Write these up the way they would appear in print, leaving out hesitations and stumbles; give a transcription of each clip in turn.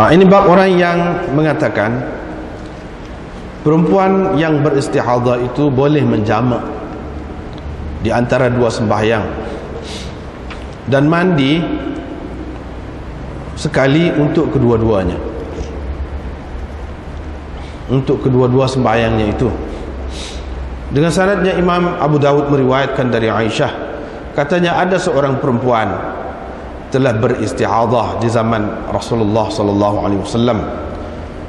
Ini bab orang yang mengatakan perempuan yang beristihadah itu boleh menjamak di antara dua sembahyang dan mandi sekali untuk kedua-duanya, untuk kedua-dua sembahyangnya itu. Dengan sanadnya Imam Abu Dawud meriwayatkan dari Aisyah, katanya ada seorang perempuan telah beristihadah di zaman Rasulullah sallallahu alaihi wasallam.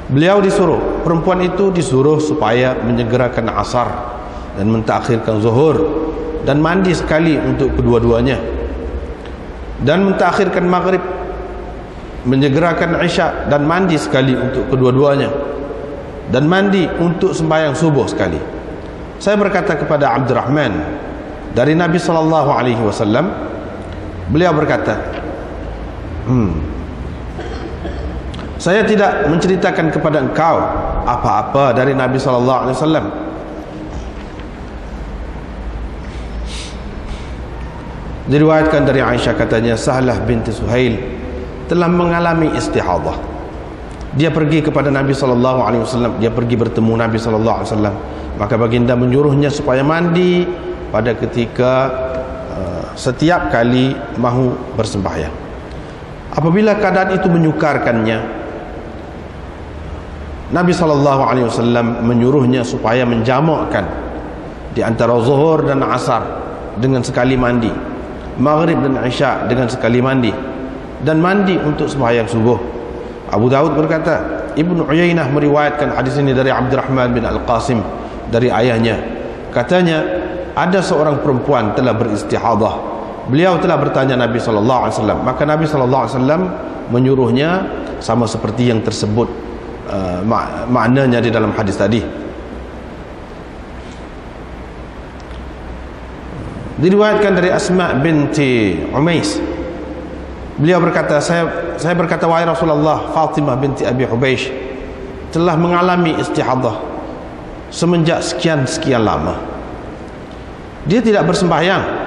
Beliau disuruh, perempuan itu disuruh supaya menyegerakan asar dan mentakhirkan zuhur dan mandi sekali untuk kedua-duanya, dan mentakhirkan maghrib, menyegerakan isya dan mandi sekali untuk kedua-duanya, dan mandi untuk sembahyang subuh sekali. Saya berkata kepada Abdurrahman dari Nabi sallallahu alaihi wasallam, beliau berkata, saya tidak menceritakan kepada engkau apa-apa dari Nabi sallallahu alaihi wasallam. Diriwayatkan dari Aisyah, katanya Sahlah binti Suhail telah mengalami istihadah. Dia pergi kepada Nabi sallallahu alaihi wasallam, dia pergi bertemu Nabi sallallahu alaihi wasallam, maka baginda menyuruhnya supaya mandi pada ketika setiap kali mahu bersembahyang. Apabila keadaan itu menyukarkannya, Nabi sallallahu alaihi wasallam menyuruhnya supaya menjamakkan di antara zuhur dan asar dengan sekali mandi, maghrib dan isya dengan sekali mandi, dan mandi untuk sembahyang subuh. Abu Dawud berkata, Ibnu Uyainah meriwayatkan hadis ini dari Abdurrahman bin Al-Qasim dari ayahnya, katanya ada seorang perempuan telah beristihadah. Beliau telah bertanya Nabi sallallahu alaihi wasallam, maka Nabi sallallahu alaihi wasallam menyuruhnya sama seperti yang tersebut maknanya di dalam hadis tadi. Diriwayatkan dari Asma binti Umais, beliau berkata, saya berkata, wahai Rasulullah, Fatimah binti Abi Hubeish telah mengalami istihadah semenjak sekian lama. Dia tidak bersembahyang.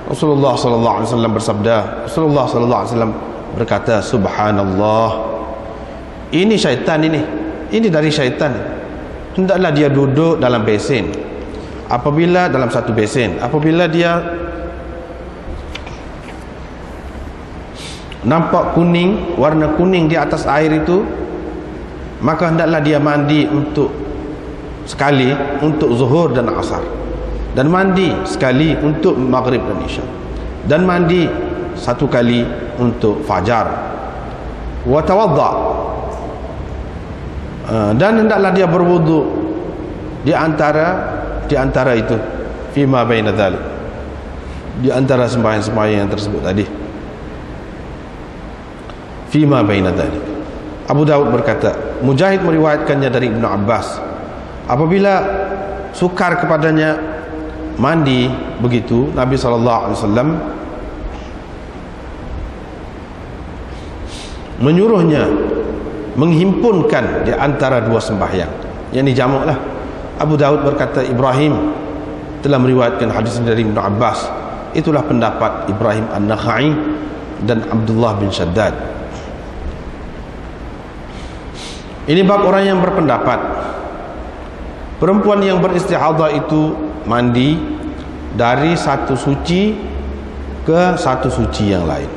Rasulullah sallallahu alaihi wasallam bersabda, Rasulullah sallallahu alaihi wasallam berkata, subhanallah, ini syaitan, ini dari syaitan. Hendaklah dia duduk dalam besen, apabila dalam satu besen, apabila dia nampak kuning, warna kuning di atas air itu, maka hendaklah dia mandi untuk sekali untuk zuhur dan asar, dan mandi sekali untuk maghrib dan isya, dan mandi satu kali untuk fajar. Wa tawadda, dan hendaklah dia berwudu di antara itu, fima baina dzalik, di antara sembahyang-sembahyang yang tersebut tadi, fima baina dzalik. Abu Dawud berkata, Mujahid meriwayatkannya dari Ibnu Abbas, apabila sukar kepadanya mandi begitu, Nabi sallallahu alaihi wasallam menyuruhnya menghimpunkan di antara dua sembahyang, yang dijamaklah. Abu Dawud berkata, Ibrahim telah meriwayatkan hadis dari Ibnu Abbas. Itulah pendapat Ibrahim An-Nakhai dan Abdullah bin Shaddad. Ini bab orang yang berpendapat perempuan yang beristihadah itu mandi dari satu suci ke satu suci yang lain.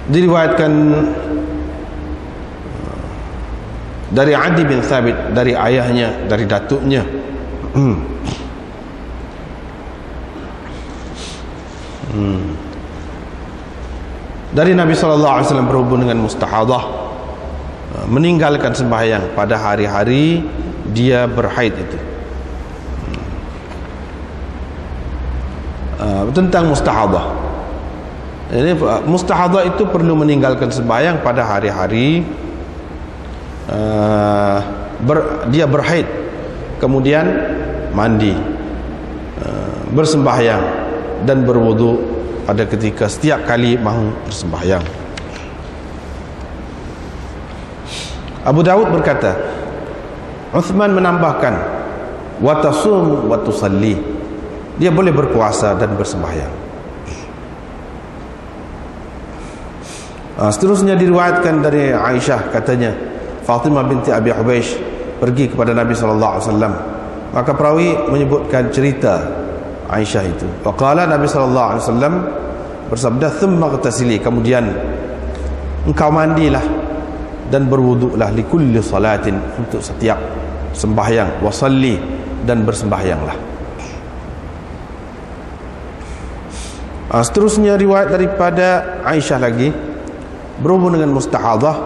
Diriwayatkan dari Adi bin Thabit dari ayahnya, dari datuknya, dari Nabi sallallahu alaihi wasallam berhubung dengan mustahadah, meninggalkan sembahyang pada hari-hari dia berhaid itu. Tentang mustahadah, ini mustahadah itu perlu meninggalkan sembahyang pada hari-hari dia berhaid, kemudian mandi, bersembahyang dan berwudu pada ketika setiap kali mahu bersembahyang. Abu Dawud berkata, Uthman menambahkan, wa tasum wa tusalli, dia boleh berpuasa dan bersembahyang. Seterusnya diriwayatkan dari Aisyah, katanya Fatimah binti Abi Hubeish pergi kepada Nabi SAW. Maka perawi menyebutkan cerita Aisyah itu. Waqala Nabi SAW bersabda, thumma ghtasili, kemudian engkau mandilah dan berwuduklah likulli salatin, untuk setiap sembahyang, wasalli, dan bersembahyanglah. Seterusnya riwayat daripada Aisyah lagi berhubung dengan mustahadah,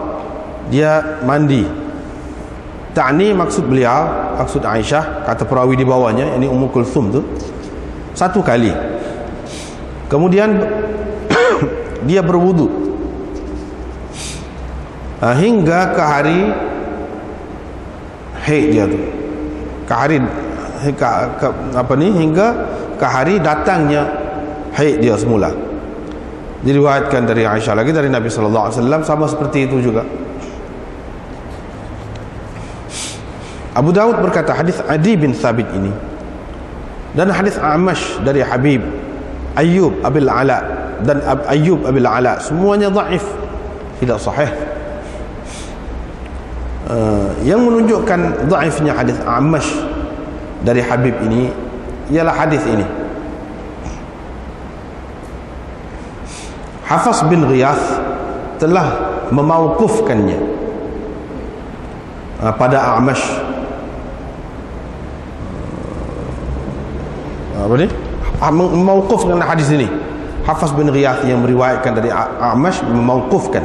dia mandi. Ta'ni, maksud beliau, maksud Aisyah, kata perawi di bawahnya, ini Ummu Kulthum tu, satu kali. Kemudian dia berwuduk hingga ke hari haid dia tu, ke hari hingga ke hari datangnya haid dia semula. Diriwayatkan dari Aisyah lagi dari Nabi SAW sama seperti itu juga. Abu Daud berkata hadis Adi bin Thabit ini dan hadis Amash dari Habib Ayyub Abil Ala dan Ayyub Abil Ala semuanya dhaif, tidak sahih. Yang menunjukkan dhaifnya hadis Amash dari Habib ini ialah hadis ini. Hafs bin Ghiyath telah memauqufkannya pada Amash. Apa ni? Memauqufkan hadis ini. Hafs bin Ghiyath yang meriwayatkan dari Amash memauqufkan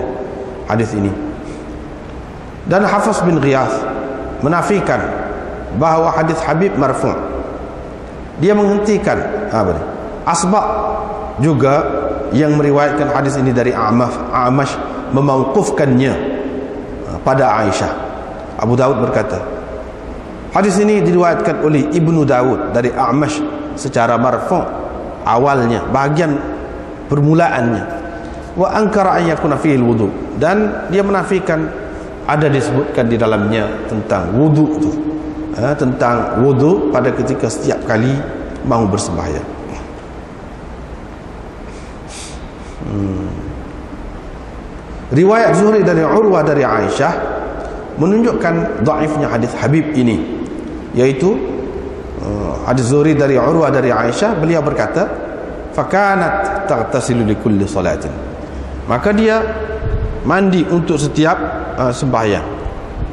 hadis ini. Dan Hafs bin Ghiyath menafikan bahawa hadis Habib marfu'. Dia menghentikan asbab juga yang meriwayatkan hadis ini dari Amash memauqufkannya pada Aisyah. Abu Daud berkata hadis ini diriwayatkan oleh Ibnu Daud dari Amash secara marfu' awalnya, bahagian permulaannya, wa ankara an yakuna fihi alwudu, dan dia menafikan ada disebutkan di dalamnya tentang wudu itu, tentang wudu pada ketika setiap kali mau bersembahyang. Riwayat Zuhri dari Urwah dari Aisyah menunjukkan dhaifnya hadis Habib ini, yaitu hadis Zuhri dari Urwah dari Aisyah, beliau berkata fakanat taghtasilu likulli salatin, maka dia mandi untuk setiap sembahyang.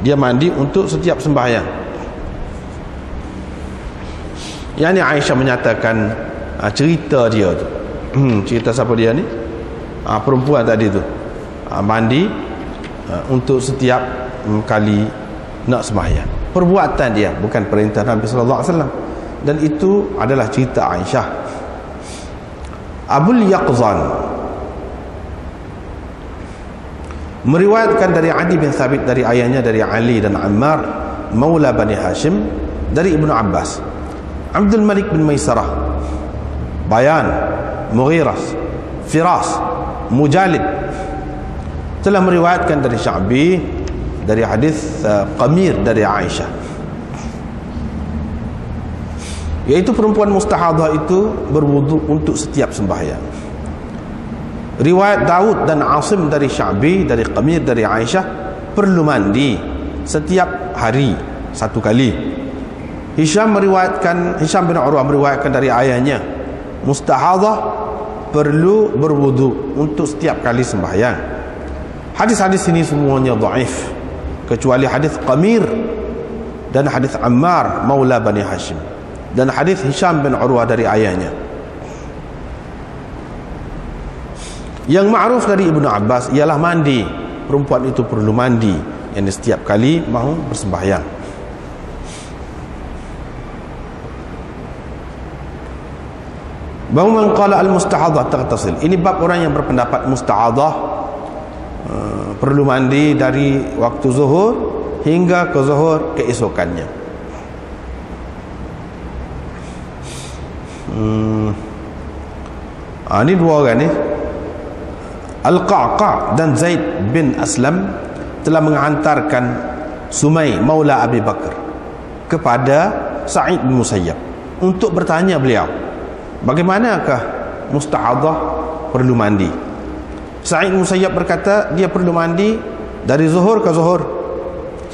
Dia mandi untuk setiap sembahyang. Yang ni Aisyah menyatakan cerita dia tu. Cerita siapa dia ni? Perempuan tadi tu mandi untuk setiap kali nak sembahyang. Perbuatan dia, bukan perintah Nabi SAW. Dan itu adalah cerita Aisyah. Abul Yaqzan meriwayatkan dari Adi bin Thabit dari ayahnya dari Ali dan Ammar Maula Bani Hashim dari Ibnu Abbas, Abdul Malik bin Maisarah, Bayan, Mughiras, Firas, Mujalid telah meriwayatkan dari Sya'bi dari hadis Qamir dari Aisyah, yaitu perempuan mustahadah itu berwudu untuk setiap sembahyang. Riwayat Daud dan Asim dari Sya'bi dari Qamir dari Aisyah perlu mandi setiap hari satu kali. Hisham bin Urwah meriwayatkan dari ayahnya mustahadah perlu berwudu untuk setiap kali sembahyang. Hadis-hadis ini semuanya dhaif kecuali hadis Qamir dan hadis Ammar Maula Bani Hashim dan hadis Hisham bin Urwah dari ayahnya. Yang ma'ruf dari Ibnu Abbas ialah mandi. Perempuan itu perlu mandi, yang setiap kali mau bersembahyang. Bahawa man qala al-mustahadah taghtasil. Ini bab orang yang berpendapat mustahadah perlu mandi dari waktu zuhur hingga ke zuhur keesokannya. Ini dua orang ni, Al-Qa'qa' dan Zaid bin Aslam telah menghantarkan Sumai Maula Abi Bakar kepada Sa'id bin Musayyab untuk bertanya beliau bagaimanakah mustahadah perlu mandi. Sa'id bin Musayyab berkata dia perlu mandi dari zuhur ke zuhur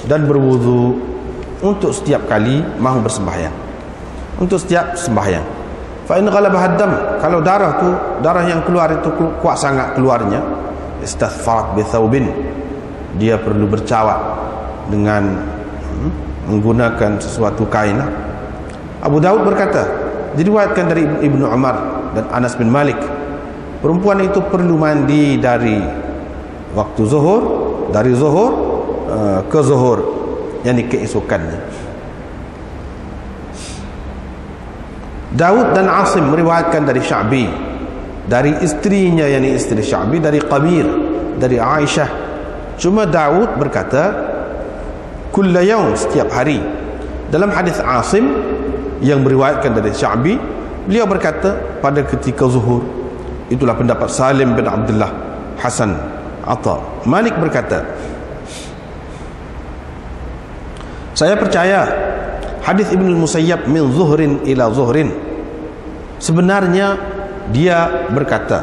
dan berwudu untuk setiap kali mahu bersembahyang, untuk setiap sembahyang. Fa in ghalaba haddam, kalau darah yang keluar itu kuat sangat keluarnya, istaghfarat bi thawbin, dia perlu bercawat dengan menggunakan sesuatu kain. Abu Daud berkata, diriwayatkan dari Ibnu Umar dan Anas bin Malik, perempuan itu perlu mandi dari waktu zuhur, dari zuhur ke zuhur, yakni keesokannya. Daud dan Asim meriwayatkan dari Sya'bi, dari istrinya, yakni istri Sya'bi, dari Qabir, dari Aisyah. Cuma Daud berkata kulla yaum, setiap hari. Dalam hadis Asim yang meriwayatkan dari Sya'bi, beliau berkata pada ketika zuhur. Itulah pendapat Salim bin Abdullah, Hasan, Atha. Malik berkata, saya percaya hadis Ibnu Musayyab min zuhrin ila zuhrin, sebenarnya dia berkata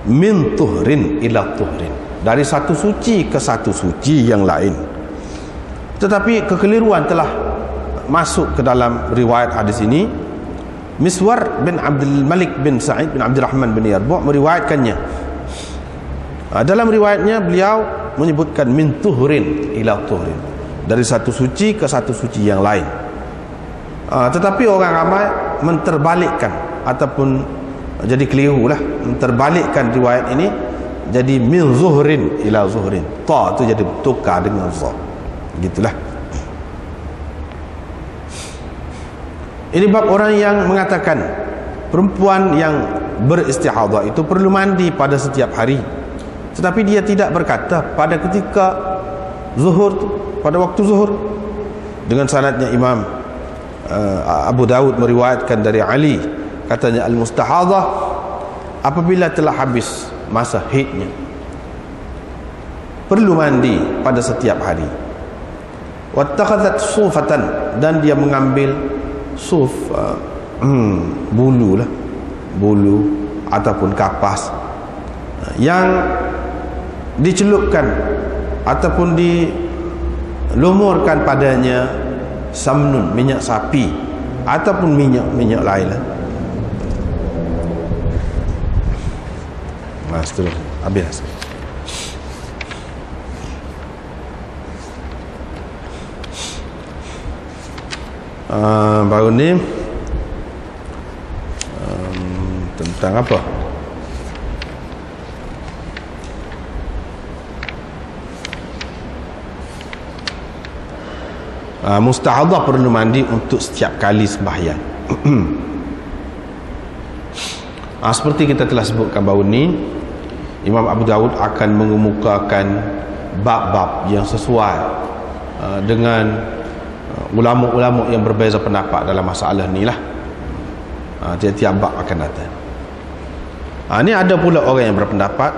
min tuhrin ila tuhrin, dari satu suci ke satu suci yang lain. Tetapi kekeliruan telah masuk ke dalam riwayat hadis ini. Miswar bin Abdul Malik bin Sa'id bin Abdurrahman bin Yarbu' meriwayatkannya. Dalam riwayatnya beliau menyebutkan min tuhrin ila tuhrin, dari satu suci ke satu suci yang lain. Tetapi orang ramai menterbalikkan ataupun jadi keliru lah, menterbalikkan riwayat ini jadi min zuhrin ila zuhrin. Ta tu jadi tukar dengan za. Gitulah. Ini bab orang yang mengatakan perempuan yang beristihadah itu perlu mandi pada setiap hari, tetapi dia tidak berkata pada ketika zuhur, pada waktu zuhur. Dengan sanadnya Imam Abu Daud meriwayatkan dari Ali, katanya al-mustahadah apabila telah habis masa haidnya perlu mandi pada setiap hari. Wattakhadhat sufatan, dan dia mengambil suf, bulu lah, bulu ataupun kapas yang dicelupkan ataupun dilumurkan padanya samnun, minyak sapi ataupun minyak lain lah. Seterusnya habis. Baru ni tentang apa? Mustahadah perlu mandi untuk setiap kali sembahyang. Seperti kita telah sebutkan baru ni, Imam Abu Daud akan mengemukakan bab-bab yang sesuai dengan ulama-ulama yang berbeza pendapat dalam masalah ni lah. Tiap-tiap bab akan datang. Ni ada pula orang yang berpendapat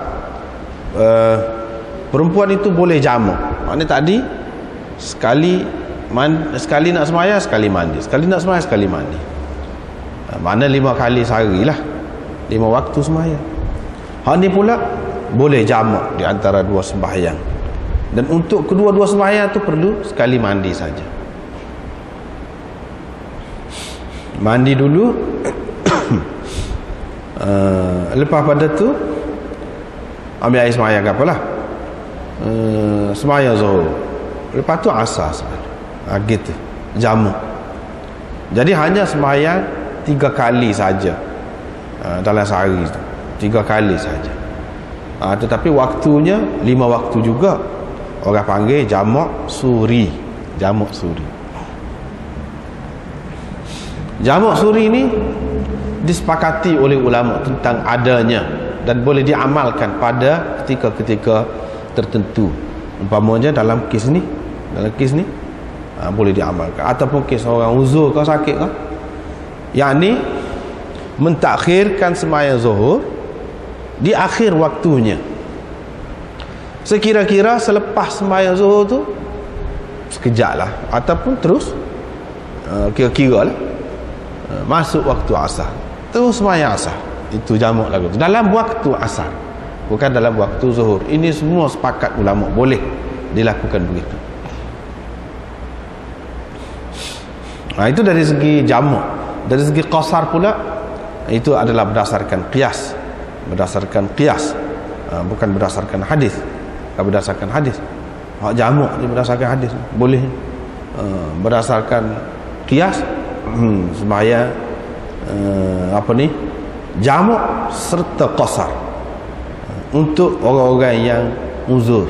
perempuan itu boleh jamak. Maknanya tadi sekali nak sembahyang, sekali mandi, sekali nak sembahyang, sekali mandi. Mana 5 kali sehari lah, 5 waktu sembahyang. Hak ni pula boleh jamak di antara dua sembahyang, dan untuk kedua-dua sembahyang tu perlu sekali mandi saja. Mandi dulu lepas pada tu ambil air sembahyang apalah, sembahyang zuhur, lepas tu asar sembahyang. Gitu jamu. Jadi hanya sembahyang 3 kali saja dalam sehari tu, 3 kali saja. Tetapi waktunya 5 waktu juga. Orang panggil jamak suri. Jamak suri. Jamak suri ni disepakati oleh ulama tentang adanya dan boleh diamalkan pada ketika-ketika tertentu. Umpamanya dalam kes ni, boleh diamalkan, ataupun kes orang uzur ke sakit ke, yakni mentakhirkan sembahyang zuhur di akhir waktunya, sekira-kira selepas sembahyang zuhur tu sekejap lah, ataupun terus kira-kira lah masuk waktu asar, terus sembahyang asar. Itu jamak lagu tu dalam waktu asar. bukan dalam waktu zuhur. Ini semua sepakat ulama boleh dilakukan begitu. Itu dari segi jamak. Dari segi qasar pula, itu adalah berdasarkan qiyas. Bukan berdasarkan hadis. Berdasarkan hadis. Hak jamak dia berdasarkan hadis. Boleh berdasarkan qiyas, sembahyang jamak serta qasar untuk orang-orang yang uzur,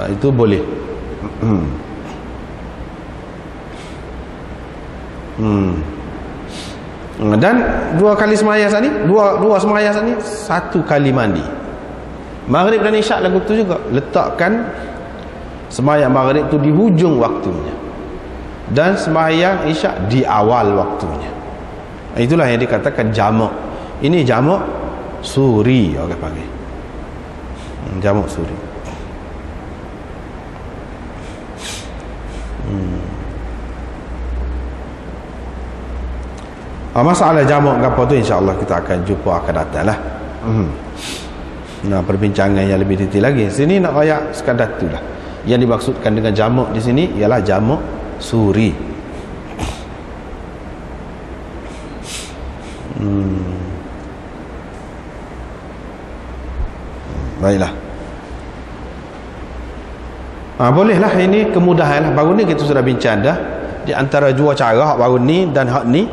itu boleh. Dan dua kali sembahyang saat ni, dua sembahyang saat ni, satu kali mandi. Maghrib dan isyak lagu tu juga, letakkan sembahyang maghrib tu di hujung waktunya dan sembahyang isyak di awal waktunya. Itulah yang dikatakan jamak. Ini jamak suri orang panggil. Jamak suri. Masalah jamak apa tu insya-Allah kita akan jumpa akan datanglah. Nah, perbincangan yang lebih detail lagi. Sini nak ayat sekadar itulah. Yang dimaksudkan dengan jamak di sini ialah jamak suri. Baiklah. Bolehlah, ini kemudahan lah. Baru ni kita sudah bincang dah. Di antara dua cara, hak baru ni dan hak ni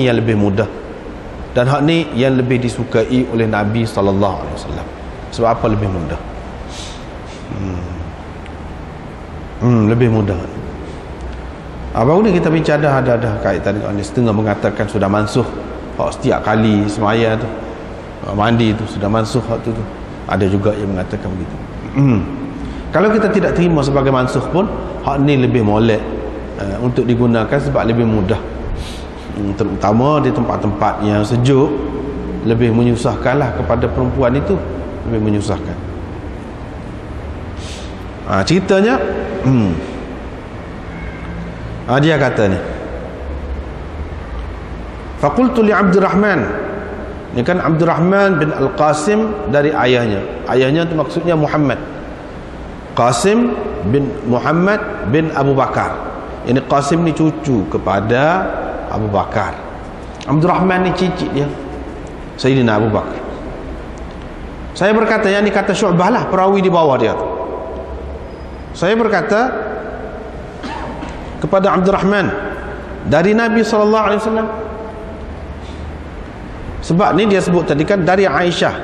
yang lebih mudah. Dan hak ni yang lebih disukai oleh Nabi sallallahu alaihi wasallam. Sebab apa lebih mudah? Lebih mudah. Baru ni kita bincang dah ada kaitan dengan ni. Setengah mengatakan sudah mansuh. Hak setiap kali semaya tu, mandi tu sudah mansuh hak tu. Ada juga yang mengatakan begitu. Kalau kita tidak terima sebagai mansuh pun, hak ni lebih molek untuk digunakan sebab lebih mudah. Terutama di tempat-tempat yang sejuk, lebih menyusahkanlah kepada perempuan itu, lebih menyusahkan. Ceritanya dia kata ni, faqultu li Abdurrahman, ni kan Abdurrahman bin Al-Qasim dari ayahnya. Ayahnya itu maksudnya Muhammad. Qasim bin Muhammad bin Abu Bakar. Ini Qasim ni cucu kepada Abu Bakar. Abdurrahman ni cicit dia Sayyidina Abu Bakar. Saya berkata, yang ni kata Syu'bah lah, perawi di bawah dia tu. Saya berkata kepada Abdurrahman dari Nabi SAW. Sebab ni dia sebut tadi kan dari Aisyah.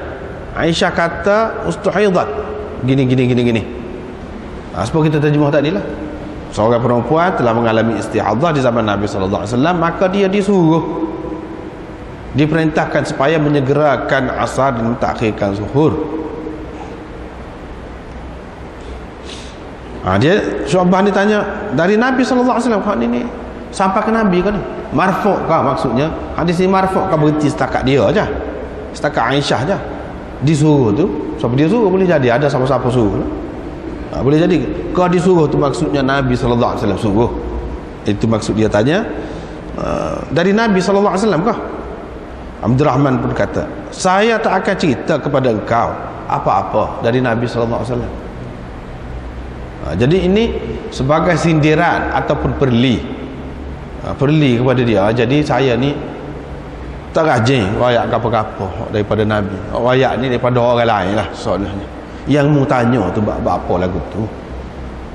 Aisyah kata ustuhidat gini. Sebab kita terjemah tadi lah, seorang perempuan telah mengalami istihadah di zaman Nabi SAW, maka dia diperintahkan supaya menyegerakan asar dan mentakhirkan zuhur. Dia Syu'bah ni tanya dari Nabi SAW, kau ni sampai ke Nabi kan? Marfu' kah maksudnya? Hadis ni marfu' kah berhenti setakat dia aja, setakat Aisyah aja disuruh tu? Siapa dia suruh boleh jadi ada siapa-siapa suruh. Boleh jadi kau disuruh tu maksudnya Nabi SAW suruh. Itu maksud dia tanya dari Nabi SAW kah? Abdurrahman pun kata, saya tak akan cerita kepada engkau apa-apa dari Nabi SAW. Jadi ini sebagai sindiran ataupun perli kepada dia. Jadi saya ni tak rajin wayak apa-apa daripada Nabi. Wayak ni daripada orang lain lah soalnya. Yang mu tanya tu apa lagu tu,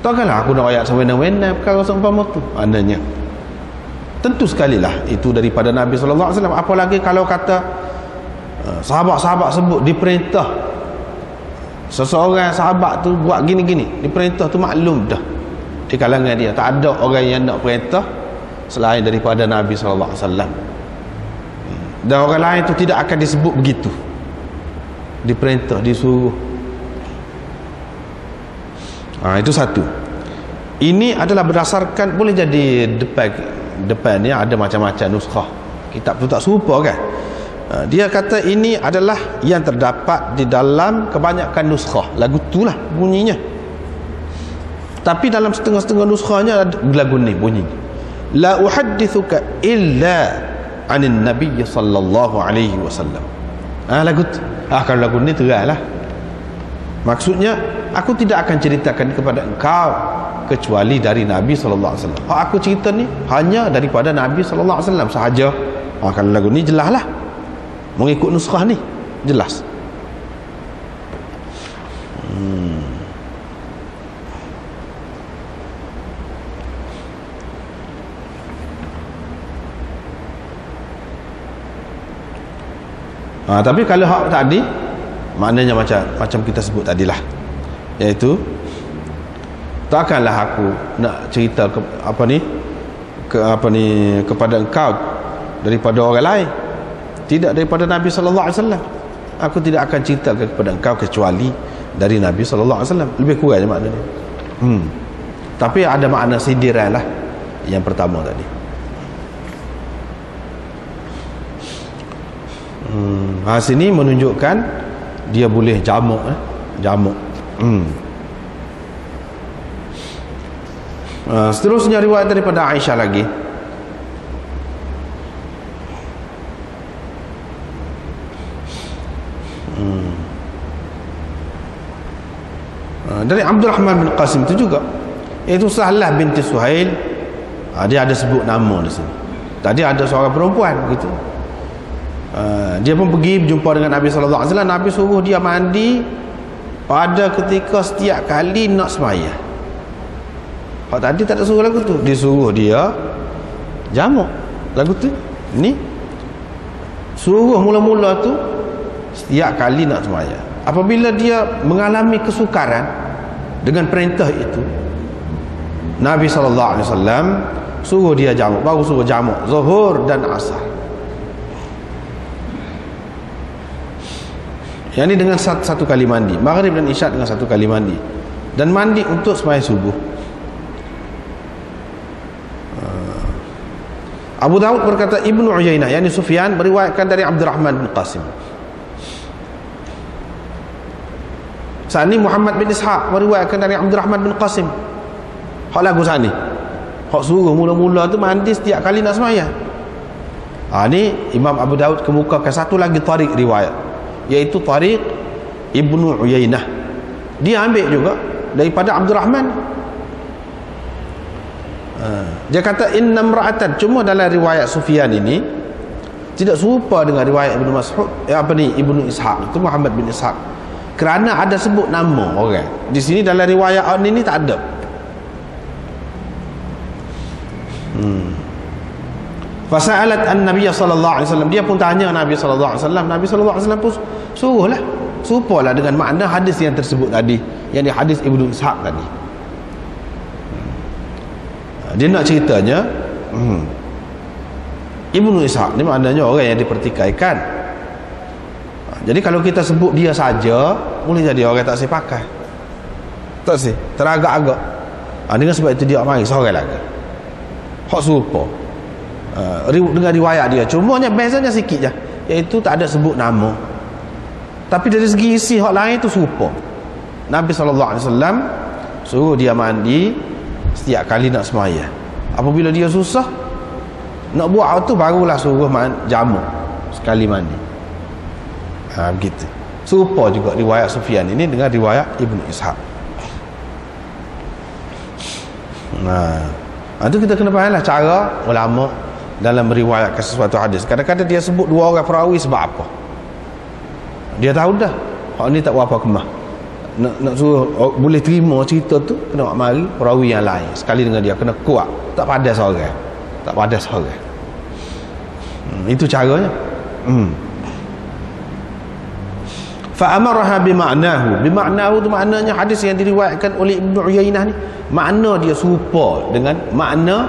takkanlah aku nak wayak sewenang-wenang perkara seumpama tu. Maknanya tentu sekali lah itu daripada Nabi SAW. Apalagi kalau kata sahabat-sahabat sebut diperintah, seseorang sahabat tu buat gini-gini, diperintah tu maklum dah di kalangan dia tak ada orang yang nak perintah selain daripada Nabi SAW. Dan orang lain tu tidak akan disebut begitu, diperintah, disuruh. Itu satu. Ini adalah berdasarkan, boleh jadi depan ni ada macam-macam nuskah kitab tu tak serupa kan. Dia kata ini adalah yang terdapat di dalam kebanyakan nuskah lagu tu lah bunyinya. Tapi dalam setengah-setengah nuskahnya lagu ni bunyinya, la uhaddithuka illa anin nabiy sallallahu alaihi wasallam. Lagu kalau lagu ni teranglah. Maksudnya aku tidak akan ceritakan kepada engkau kecuali dari Nabi sallallahu alaihi wasallam. Aku cerita ni hanya daripada Nabi sallallahu alaihi wasallam sahaja. Kalau lagu ni jelaslah. Mengikut nuskhah ni jelas. Tapi kalau hak tadi maknanya macam kita sebut tadilah, iaitu takkanlah aku nak cerita kepada engkau daripada orang lain, tidak daripada Nabi sallallahu alaihi wasallam. Aku tidak akan ceritakan kepada engkau kecuali dari Nabi sallallahu alaihi wasallam. Lebih kurang maknanya. Tapi ada makna sindiran lah yang pertama tadi. Sini menunjukkan dia boleh jamak. Seterusnya riwayat daripada Aisyah lagi. Dari Abdurrahman bin Qasim itu juga, iaitu Sahlah binti Suhail. Dia ada sebut nama di sini. Tadi ada seorang perempuan gitu. Dia pun pergi berjumpa dengan Nabi sallallahu alaihi wasallam. Nabi suruh dia mandi pada ketika setiap kali nak sembahyang. Hak tadi tak ada suruh lagu tu. Dia suruh dia jamak lagu tu. Ni suruh mula-mula tu setiap kali nak sembahyang. Apabila dia mengalami kesukaran dengan perintah itu, Nabi sallallahu alaihi wasallam suruh dia jamak, baru suruh jamak Zuhur dan Asar. Yang ini dengan satu kali mandi, Maghrib dan Isya dengan satu kali mandi, dan mandi untuk sembahyang subuh. Abu Daud berkata Ibnu Uyainah, yakni Sufyan, meriwayatkan dari Abdurrahman bin Qasim. Sani Muhammad bin Ishaq meriwayatkan dari Abdurrahman bin Qasim. Hak lagu sani. Hak suruh mula-mula tu mandi setiap kali nak sembahyang. Ni Imam Abu Daud kemukakan satu lagi tarik riwayat, iaitu tarik Ibnu Uyainah. Dia ambil juga daripada Abdurrahman. Dia kata inna imra'atan, cuma dalam riwayat Sufyan ini tidak serupa dengan riwayat Ibnu Mas'ud, Ibnu Ishaq, itu Muhammad bin Ishaq, kerana ada sebut nama orang. Di sini dalam riwayat ini tak ada. Fasa'alat an-nabiy sallallahu alaihi wasallam, dia pun tanya Nabi sallallahu alaihi wasallam. Nabi sallallahu alaihi wasallam pun suruhlah, serupalah dengan makna hadis yang tersebut tadi, yakni hadis Ibnu Ishaq tadi. Dia nak ceritanya Ibnu Ishaq ni maknanya orang yang dipertikaikan. Jadi kalau kita sebut dia saja, boleh jadi orang tak pakai, tak teragak-agak. Dengan sebab itu dia mari seorang lagi hak serupa dengan riwayat dia, cumanya bezanya sikit je, iaitu tak ada sebut nama, tapi dari segi isi hak lain tu serupa. Nabi sallallahu alaihi wasallam suruh dia mandi setiap kali nak sembahyang. Apabila dia susah nak buat tu, barulah suruh jamu sekali mandi. Begitu. Serupa juga riwayat Sufyan ini dengan riwayat Ibnu Ishaq. Itu kita kena fahamlah cara ulama dalam meriwayatkan sesuatu hadis. Kadang-kadang dia sebut dua orang perawi sebab apa? Dia tahu dah hak ni tak berapa kemah. Nak suruh boleh terima cerita tu, kena mari perawi yang lain sekali dengan dia, kena kuat, tak padas seorang, tak padas seorang. Itu caranya. Fa amaraha bima'nahu tu maknanya hadis yang diriwayatkan oleh Ibnu Uyainah ni, makna dia serupa dengan makna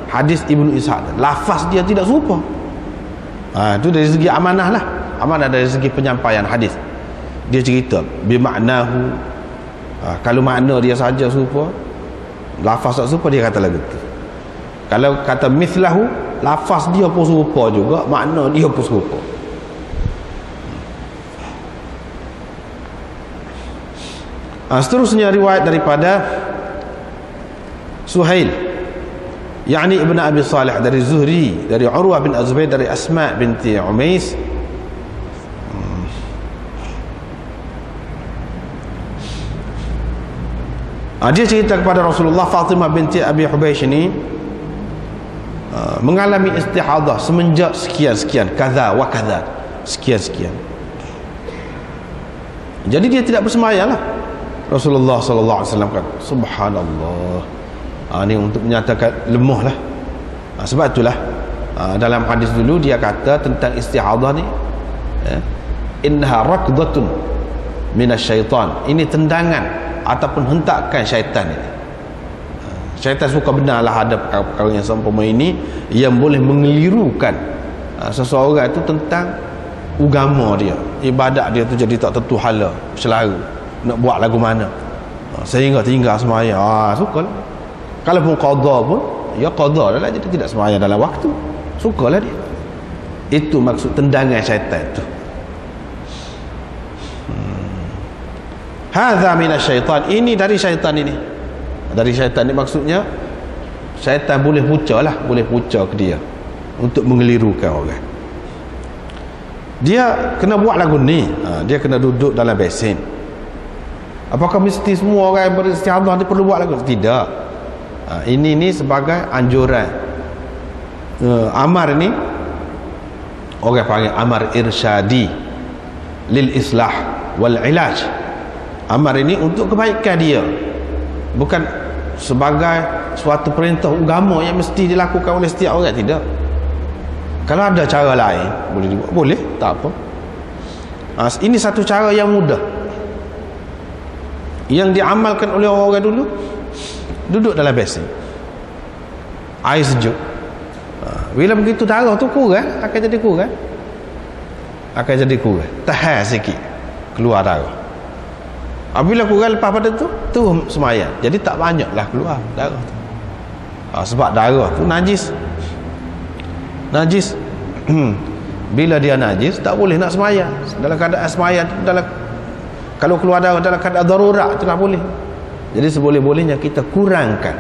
hadis Ibnu Ishaq. Lafaz dia tidak serupa. Itu dari segi amanah lah, amanah dari segi penyampaian hadis. Dia cerita bima'nahu, kalau makna dia saja serupa, lafaz tak serupa, dia kata lagu tu. Kalau kata mithlahu, lafaz dia pun serupa juga, makna dia pun serupa. Seterusnya riwayat daripada Suhail, yakni Ibn Abi Salih, dari Zuhri, dari Urwah bin Azubair, dari Asma binti Umais. Dia cerita kepada Rasulullah, Fatimah binti Abi Hubaysh ini mengalami istihadah semenjak sekian-sekian, kaza wa kaza, sekian-sekian. Jadi dia tidak bersemayam lah. Rasulullah sallallahu alaihi wasallam kata, subhanallah. Ini untuk menyatakan lemah lah. Sebab itulah dalam hadis dulu dia kata tentang istihadah ni, innaha raqdatun minasyaitan. Ini tendangan ataupun hentakan syaitan ini. Syaitan suka benarlah ada perkara yang seumpama ini yang boleh mengelirukan seseorang itu tentang agama dia, ibadat dia tu jadi tak tentu hala, selalu nak buat lagu mana, sehingga tinggal sembahyang. Sukalah. Kalau pun qada pun, ya qada lah, jadi tidak sembahyang dalam waktu. Sukalah dia. Itu maksud tendangan syaitan tu. Hadza minasyaitan. Ini dari syaitan ini. Dari syaitan ni maksudnya syaitan boleh puca lah, boleh puca ke dia untuk mengelirukan orang. Dia kena buat lagu ni, dia kena duduk dalam besin. Apakah mesti semua orang yang beristihadah dia perlu buat lagu? Tidak. Ini ni sebagai anjuran. Amar ni orang panggil amar irsyadi lil islah wal ilaj. Amar ini untuk kebaikan dia, bukan sebagai suatu perintah agama yang mesti dilakukan oleh setiap orang. Tidak. Kalau ada cara lain boleh dibuat, boleh, tak apa. Ini satu cara yang mudah yang diamalkan oleh orang dulu. Duduk dalam besin, air sejuk. Bila begitu darah tu kurang, akan jadi kurang, tahan sikit keluar darah. Apabila kurang lepas pada tu semayang, jadi tak banyaklah keluar darah tu. Sebab darah tu najis. Bila dia najis, tak boleh nak semayang. Dalam keadaan semayang, kalau keluar darah dalam keadaan darurat, itu tak boleh. Jadi seboleh-bolehnya kita kurangkan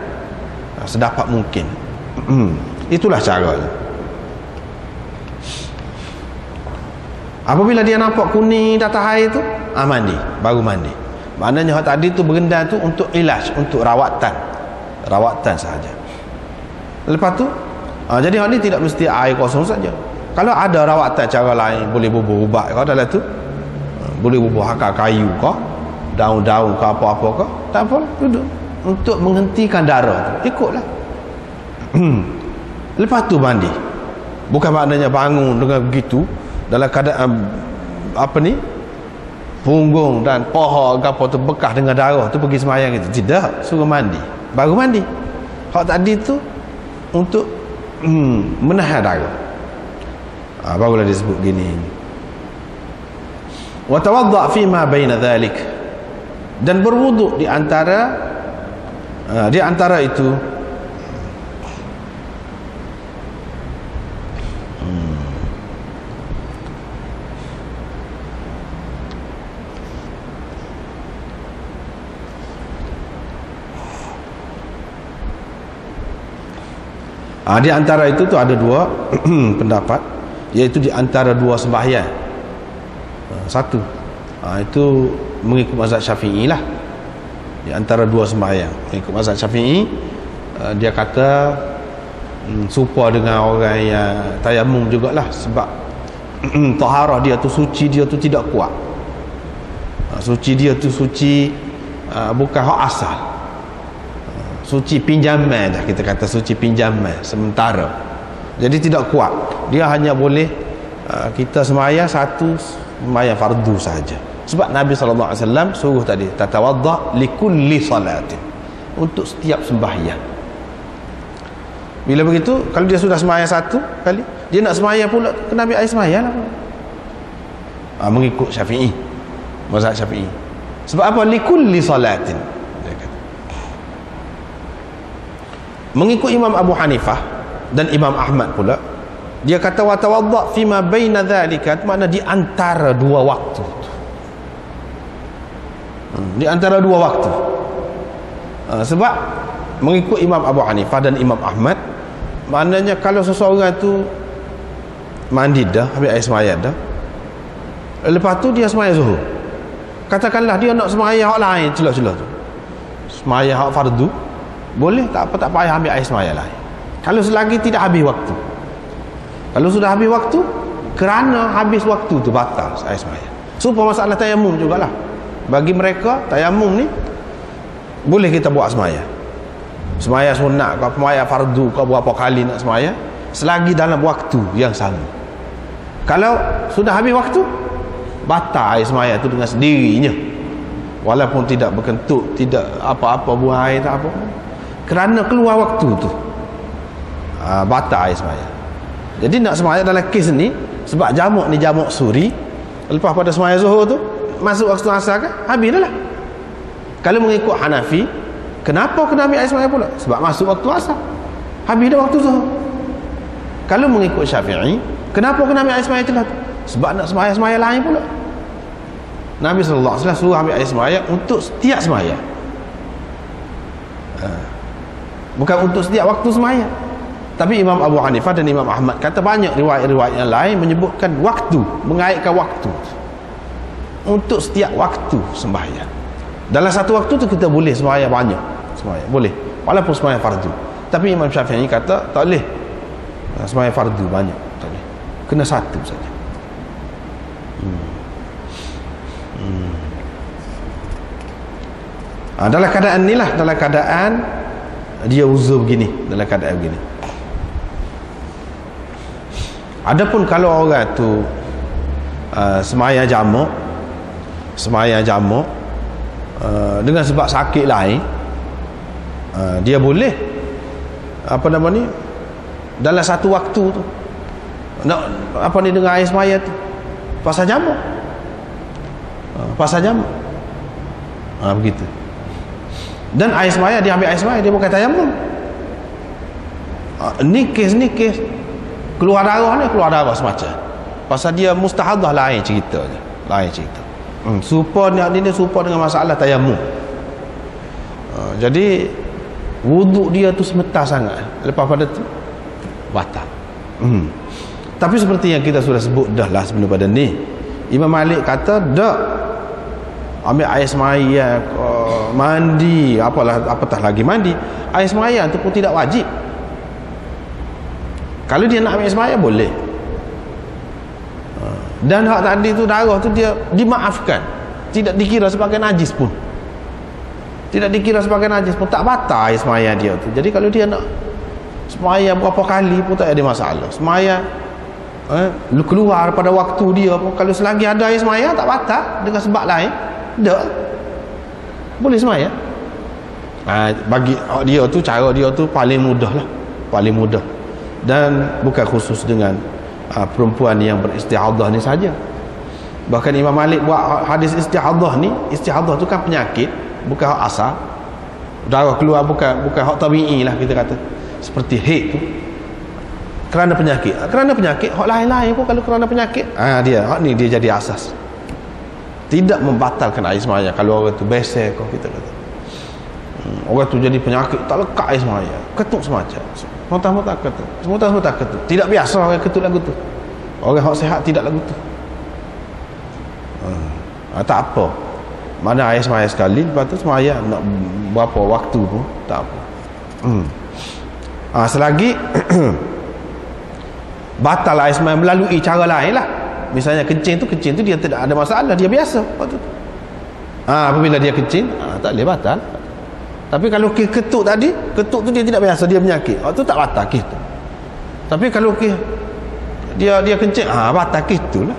sedapat mungkin. Itulah caranya. Apabila dia nampak kuning di atas air tu, mandi, baru mandi. Maknanya hak tadi tu berendam tu untuk ilaj, untuk rawatan sahaja. Lepas tu jadi hak ni tidak mesti air kosong saja. Kalau ada rawatan cara lain, boleh bubuh ubat kau dalam tu, boleh bubuh akar kayu kau, daun-daun ke apa-apa ke, tak apa, duduk untuk menghentikan darah tu, ikutlah. Lepas tu mandi. Bukan maknanya bangun dengan begitu dalam keadaan punggung dan paha ke apa tu bekas dengan darah tu pergi semayang itu. Tidak, suruh mandi, baru mandi. Hak tadi tu untuk menahan darah. Barulah disebut gini. Wa tawadda fi ma baina dhalik, dan berwuduk di antara itu. Di antara itu tu ada dua pendapat, iaitu di antara dua sembahyang. Satu, itu mengikut mazhab Syafi'i lah. Di antara dua sembahyang mengikut mazhab Syafi'i, dia kata serupa dengan orang yang tayamum jugalah, sebab taharah dia tu, suci dia tu tidak kuat. Suci dia tu suci bukan hak asal, suci pinjaman dah, kita kata suci pinjaman sementara, jadi tidak kuat. Dia hanya boleh kita sembahyang satu sembahyang fardu saja. Sebab Nabi SAW suruh tadi, tatawadda likulli salatin, untuk setiap sembahyang. Bila begitu, kalau dia sudah sembahyang satu kali, dia nak sembahyang pula, kena ambil air sembahyang lah. Mengikut Syafi'i, mazhab Syafi'i. Sebab apa? Likulli salatin. Mengikut Imam Abu Hanifah dan Imam Ahmad pula, dia kata wa tawadda fima baina dzalika, makna di antara dua waktu. Di antara dua waktu. Sebab mengikut Imam Abu Hanifah dan Imam Ahmad, maknanya kalau seseorang tu mandi dah, ambil air sembahyang dah, lepas tu dia sembahyang zuhur, katakanlah dia nak sembahyang hak lain celah-celah tu, semaya hak fardu, boleh, tak apa, tak payah ambil air semaya lain. Kalau selagi tidak habis waktu. Kalau sudah habis waktu, kerana habis waktu tu batal air semaya. Supaya masalah tayamum jugalah. Bagi mereka tayamum ni boleh kita buat semaya. Semaya sunat ke semaya fardu ke berapa kali nak semaya, selagi dalam waktu yang sama. Kalau sudah habis waktu, batal air semaya tu dengan sendirinya. Walaupun tidak berkentut, tidak apa-apa buang air, tak apa. Kerana keluar waktu tu, batal air semaya. Jadi nak semaya dalam kes ni, sebab jamuk ni jamuk suri, lepas pada semaya zuhur tu masuk waktu asar kan, habis dah lah. Kalau mengikut Hanafi, kenapa kena ambil air semaya pula? Sebab masuk waktu asar, habis dah waktu zuhur. Kalau mengikut Syafi'i, kenapa kena ambil air semaya tu? Sebab nak semaya-semaya lain pula. Nabi SAW suruh ambil air semaya untuk setiap semaya, bukan untuk setiap waktu semaya. Tapi Imam Abu Hanifah dan Imam Ahmad kata banyak riwayat-riwayat yang lain menyebutkan waktu, mengaitkan waktu untuk setiap waktu sembahyang. Dalam satu waktu tu kita boleh sembahyang banyak, sembahyang boleh, walaupun sembahyang fardu. Tapi Imam Syafi'i kata tak boleh sembahyang fardu banyak, tak boleh, kena satu saja. Dalam keadaan ni lah, dalam keadaan dia uzur begini, dalam keadaan begini. Adapun kalau orang tu semaya jamak dengan sebab sakit lain, dia boleh apa nama ni, dalam satu waktu tu nak apa ni dengan air semaya tu pasal jamak, begitu. Dan air semaya, dia ambil air semaya, dia bukan tayamum. Ni kes keluar darah semacam. Pasal dia mustahadah, lain cerita. Serupa ni serupa dengan masalah tayamum. Jadi wuduk dia tu sebentar sangat, lepas pada tu batal. Tapi seperti yang kita sudah sebut dah lah sebelum pada ni, Imam Malik kata dak ambil air semaya, mandi, apatah lagi mandi, air semaya tu pun tidak wajib. Kalau dia nak ambil semaya boleh. Dan hak tadi tu darah tu dia dimaafkan, tidak dikira sebagai najis pun. Tak batal air semaya dia tu. Jadi kalau dia nak semaya berapa kali pun tak ada masalah. Semaya keluar pada waktu dia pun, kalau selagi ada air semaya tak batal dengan sebab lain, dak boleh semaya. Bagi dia tu, cara dia tu paling mudah lah, paling mudah. Dan bukan khusus dengan perempuan yang beristihadah ni saja. Bahkan Imam Malik buat hadis istihadah ni, istihadah tu kan penyakit, bukan hak asal. Darah keluar bukan hak tabi'i lah kita kata, seperti haid tu kerana penyakit. Hak lain-lain pun kalau kerana penyakit, hak ni dia jadi asas, tidak membatalkan air semaya. Kalau orang tu besar kau kita kata, orang tu jadi penyakit, tak lekat air semaya, ketuk semacam, Semutah-mutah ketut. Tidak biasa orang ketut lagu tu. Orang hak sihat tidak lagu tu. Tak apa. Mana air semaya sekali, lepas tu semaya nak berapa waktu pun tak apa. Selagi batal air semaya melalui cara lain lah. Misalnya kencing tu dia tidak ada masalah, dia biasa waktu tu. Apabila dia kencing, tak boleh batal. Tapi kalau ketuk tu dia tidak biasa, dia penyakit, tu tak batal gitu. Tapi kalau dia kencing, batal gitulah.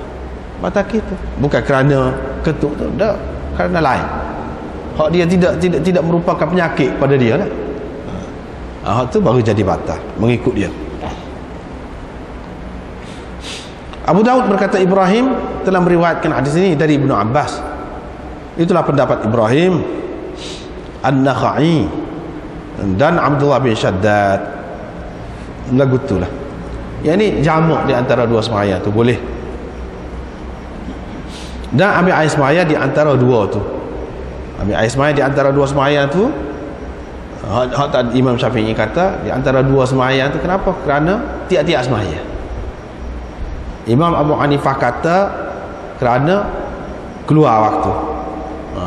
Batal gitu. Bukan kerana ketuk tu, dah kerana lain. Hak dia tidak merupakan penyakit pada dia lah. Hak tu baru jadi batal mengikut dia. Abu Daud berkata Ibrahim telah meriwayatkan hadis ini dari Ibnu Abbas. Itulah pendapat Ibrahim An-Nakhai dan Abdullah bin Shaddad. Lagu tu lah. Yang ni jamak di antara dua semaya tu boleh. Dan ambil air semaya di antara dua tu. Ambil air semaya di antara dua semaya tu. Imam Syafi'i kata di antara dua semaya tu, kenapa? Kerana tiap-tiap semaya. Imam Abu Hanifah kata kerana keluar waktu.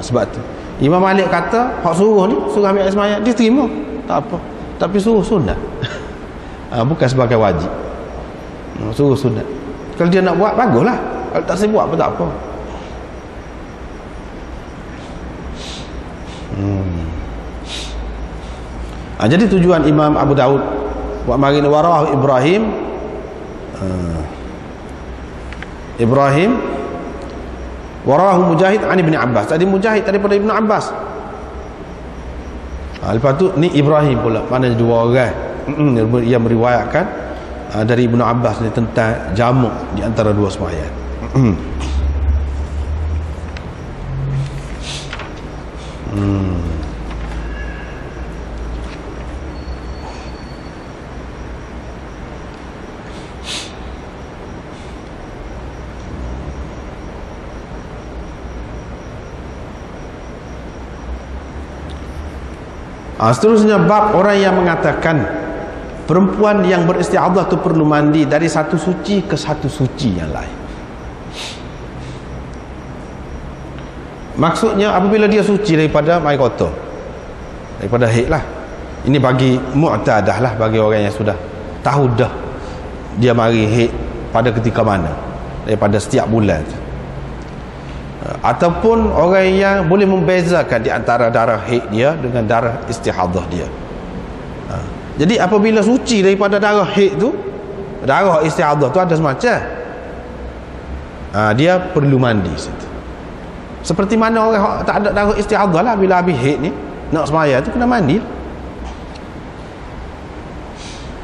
Sebab tu Imam Malik kata hak suruh ni, suruh ambil air semayang, dia terima, tak apa, tapi suruh sunat. Bukan sebagai wajib. Suruh sunat. Kalau dia nak buat, baguslah. Kalau tak saya buat pun tak apa. Jadi tujuan Imam Abu Daud wa marin warahu Ibrahim warahu Mujahid an Ibn Abbas. Tadi Mujahid daripada Ibn Abbas. Lepas tu ni Ibrahim pula, mana dua orang yang meriwayatkan dari Ibn Abbas ni tentang jamak di antara dua sembahyang. Seterusnya bab orang yang mengatakan perempuan yang beristiadah tu perlu mandi dari satu suci ke satu suci yang lain. Maksudnya apabila dia suci daripada mai kotor, daripada haid lah. Ini bagi mu'tadah lah, bagi orang yang sudah tahu dah dia mari haid pada ketika mana, daripada setiap bulan. Ataupun orang yang boleh membezakan di antara darah haid dia dengan darah istihadah dia. Jadi apabila suci daripada darah haid tu, darah istihadah tu ada semacam, dia perlu mandi situ. Seperti mana orang tak ada darah istihadah lah, bila habis haid ni nak sembahyang tu kena mandi.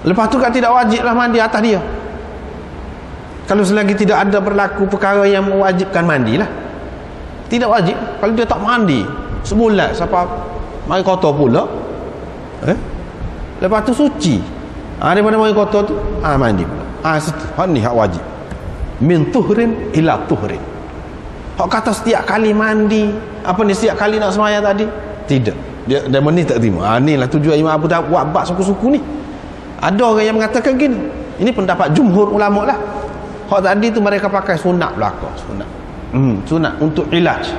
Lepas tu kan tidak wajib lah mandi atas dia, kalau selagi tidak ada berlaku perkara yang mewajibkan mandi lah. Tidak wajib. Kalau dia tak mandi sebulan sampai mari kotor pula, lepas tu suci, daripada mari kotor tu mandi pula. Hak ni hak wajib. Min tuhrin ila tuhrin. Hak kata setiap kali mandi, apa ni setiap kali nak sembahyang tadi, tidak. Dia ni tak terima. Inilah tujuan Imam Abu Daud buat bab suku-suku ni. Ada orang yang mengatakan gini. Ini pendapat jumhur ulama lah. Hak tadi tu mereka pakai sunat belaka, sunat. Sunat untuk ilaj,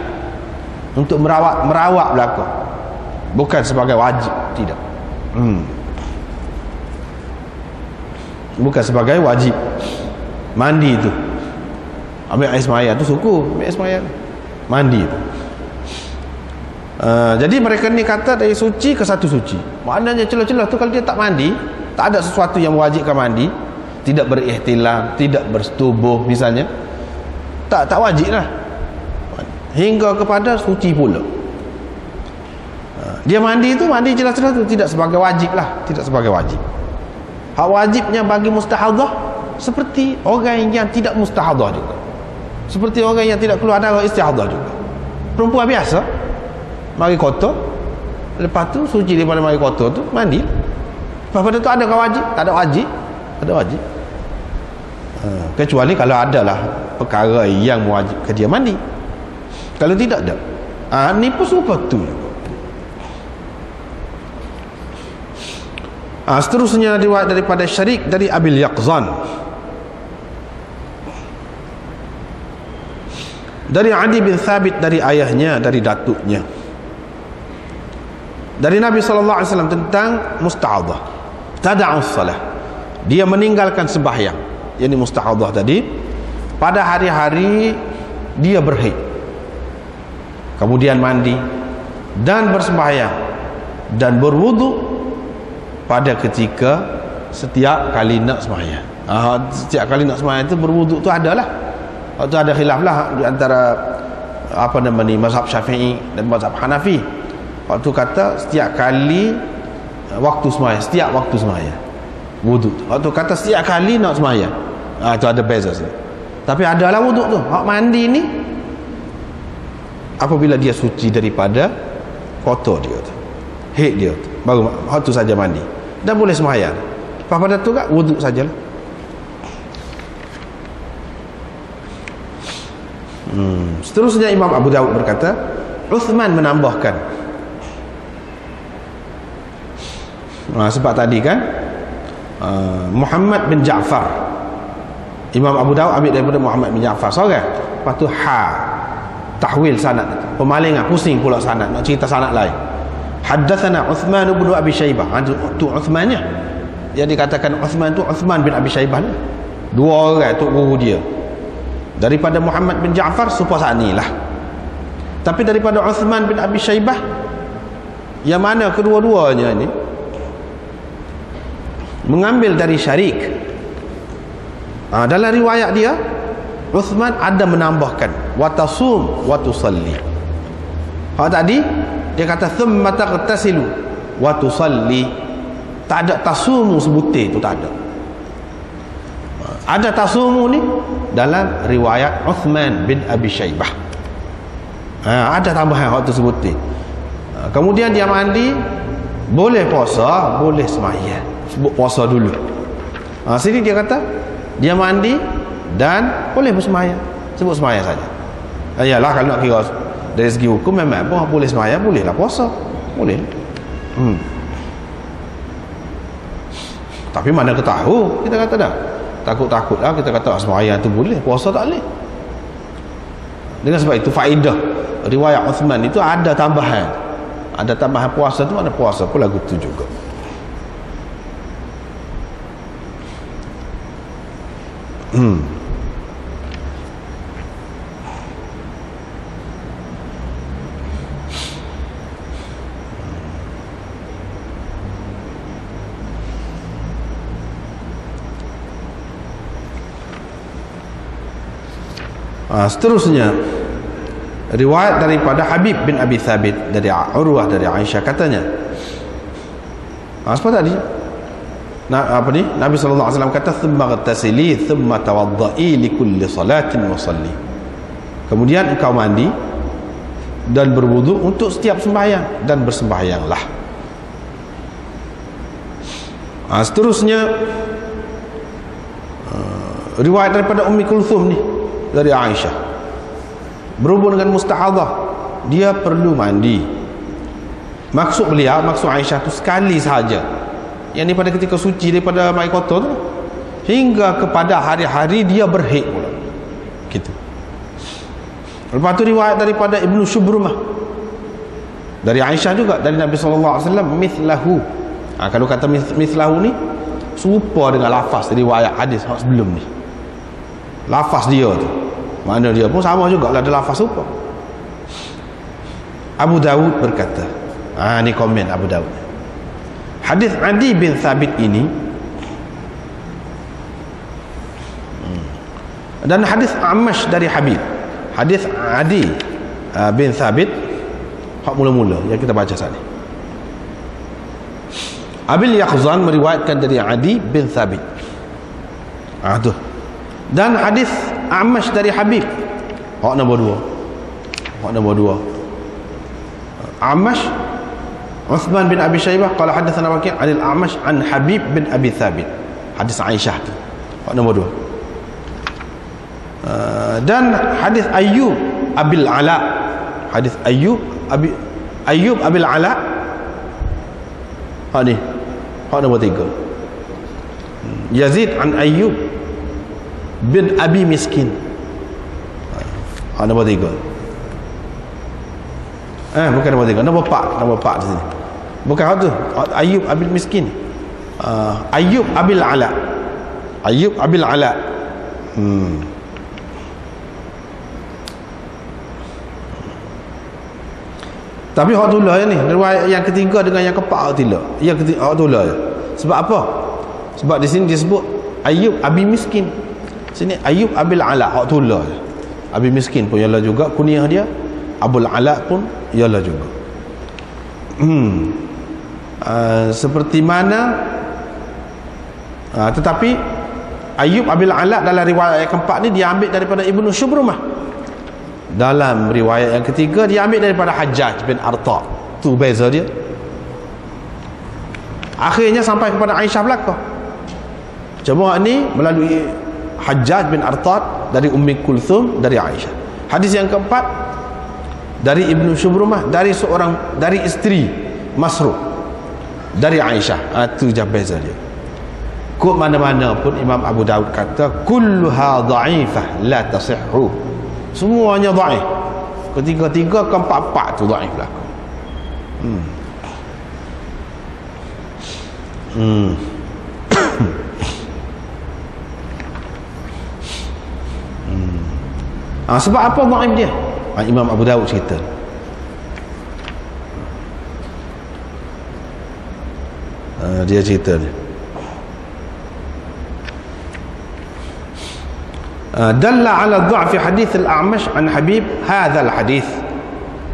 untuk merawat belaka, bukan sebagai wajib. Tidak. Bukan sebagai wajib mandi tu. Ambil air semayang tu suku, ambil air semayang mandi tu. Jadi mereka ni kata dari suci ke satu suci. Maknanya celah-celah tu kalau dia tak mandi, tak ada sesuatu yang mewajibkan mandi, tidak berihtilam, tidak bersetubuh misalnya, tak wajib lah, hingga kepada suci pula. Dia mandi tu, mandi jelas-jelas tu tidak sebagai wajib lah, tidak sebagai wajib. Hak wajibnya bagi mustahadah seperti orang yang tidak mustahadah juga, seperti orang yang tidak keluar darah istihadah juga. Perempuan biasa mari kotor, lepas tu suci daripada mari kotor tu mandi. Lepas pada tu adakah wajib? Tak ada wajib. Ada wajib. Kecuali kalau adalah perkara yang mewajibkan dia mandi. Kalau tidak ada, ni pun serupa tu juga. Seterusnya riwayat daripada Syarik dari Abil Yaqzan, dari Adi bin Thabit dari ayahnya, dari datuknya, dari Nabi SAW tentang mustahadah. Tada'us salah, dia meninggalkan sembahyang, yakni mustahadah tadi, pada hari-hari dia berhaid, kemudian mandi dan bersembahyang dan berwudu pada ketika setiap kali nak sembahyang. Setiap kali nak sembahyang itu berwudu tu adalah, waktu ada khilaf lah di antara apa namanya mazhab Syafi'i dan mazhab Hanafi. Waktu kata setiap kali waktu sembahyang, setiap waktu sembahyang wudu. Waktu kata setiap kali nak sembahyang, itu ada beza sini. Tapi adalah wudu tu. Hak mandi ni apabila dia suci daripada kotor dia tu, haid dia tu, baru hak tu saja mandi dan boleh sembahyang. Pada tu kan wudu sajalah. Seterusnya Imam Abu Daud berkata, Uthman menambahkan, sebab tadi kan Muhammad bin Ja'far, Imam Abu Daud ambil daripada Muhammad bin Ja'far seorang, lepas tu tahwil sanad itu pemalingan, pusing pula sanad, nak cerita sanad lain. Haddatsana Uthman bin Abi Syaibah. Tu Uthmannya. Yang dikatakan Uthman tu Uthman bin Abi Syaibah ni. Dua orang tu guru dia. Daripada Muhammad bin Ja'far supasani lah. Tapi daripada Uthman bin Abi Syaibah, yang mana kedua-duanya ni mengambil dari Syarik. Dalam riwayat dia, Uthman ada menambahkan wa tasum wa tusalli. Tadi dia kata thumma taghtasilu wa tusalli. Tak ada tasumu sebutir tu, tak ada. Ada tasumu ni dalam riwayat Uthman bin Abi Syaibah. Ada tambahan waktu sebutir. Kemudian dia mandi, boleh puasa, boleh sembahyang. Sebut puasa dulu. Sini dia kata dia mandi dan boleh bersembahyang. Sebut sembahyang saja. Yalah, kalau nak kira dari segi hukum memang boleh sembahyang, bolehlah puasa. Boleh. Tapi mana kita tahu, kita kata dah. Takut-takut lah kita kata sembahyang tu boleh, puasa tak boleh. Dengan sebab itu faedah riwayat Uthman itu ada tambahan. Ada tambahan puasa tu, ada puasa pun lagu tu juga. Seterusnya riwayat daripada Habib bin Abi Thabit dari Urwah dari Aisyah, katanya apa tadi? Nabi sallallahu alaihi wasallam kata thumma ghtasili thumma tawaddai li kulli salatin wa salli. Kemudian engkau mandi dan berwudu untuk setiap sembahyang dan bersembahyanglah. Seterusnya riwayat daripada Ummi Kulthum ni dari Aisyah, berhubung dengan mustahadhah, dia perlu mandi. Maksud Aisyah tu sekali sahaja, yang ni pada ketika suci daripada mai kotor tu, hingga kepada hari-hari dia berhaid pula gitu. Lepas tu riwayat daripada Ibnu Shubrumah dari Aisyah juga, dari Nabi SAW, mithlahu. Kalau kata mithlahu ni serupa dengan lafaz riwayat hadis sebelum ni. Lafaz dia tu, mana dia pun sama juga lah, ada lafaz serupa. Abu Dawud berkata, ni komen Abu Dawud, hadis Adi bin Thabit ini dan hadis Amash dari Habib. Hadis Adi bin Thabit hak mula-mula yang kita baca saat ni. Abil Yaqzan meriwayatkan dari Adi bin Thabit. Tu. Dan hadis Amash dari Habib hak nombor 2. Amash Uthman bin Abi Syaibah qala hadatsana Waqi' 'an al-A'mash 'an Habib bin Abi Thabit. Hadis Aisyah tu hak nombor 2. Dan hadis Ayyub Abil Ala, hadis Ayyub Abil Ala hak ni hak nombor 3. Yazid an Ayyub bin Abi Miskin hak nombor 3. Bukan nombor 3, nombor 4 di sini. Bukan hak tu, Ayyub Abil Miskin. Ayyub Abil Ala. Ayyub Abil Ala. Tapi hak tulah ni, riwayat yang ketiga dengan yang keempat hak tulah. Yang ketiga hak tulah. Sebab apa? Sebab di sini disebut Ayyub Abi Miskin. Sini Ayyub Abil Ala hak tulah. Abi Miskin pun ialah juga kunyah dia. Abul Ala pun ialah juga. Seperti mana tetapi Ayyub Abil Ala dalam riwayat yang keempat ni dia ambil daripada Ibnu Shubrumah. Dalam riwayat yang ketiga dia ambil daripada Hajjaj bin Arta. Tu beza dia. Akhirnya sampai kepada Aisyah belaka. Cuma ni melalui Hajjaj bin Arta dari Ummi Kulthum dari Aisyah. Hadis yang keempat dari Ibnu Shubrumah dari isteri Masruq dari Aisyah. Itu je beza dia. Kok mana-mana pun Imam Abu Dawud kata kulluha dha'ifah la tasihhu. Semuanya dhaif. Ketiga-tiga keempat-empat tu dhaif berlaku. Sebab apa dhaif dia? Imam Abu Dawud cerita. Dia cerita ni. Dalla ala dha'fi hadith al-A'mash an Habib hadha al-hadith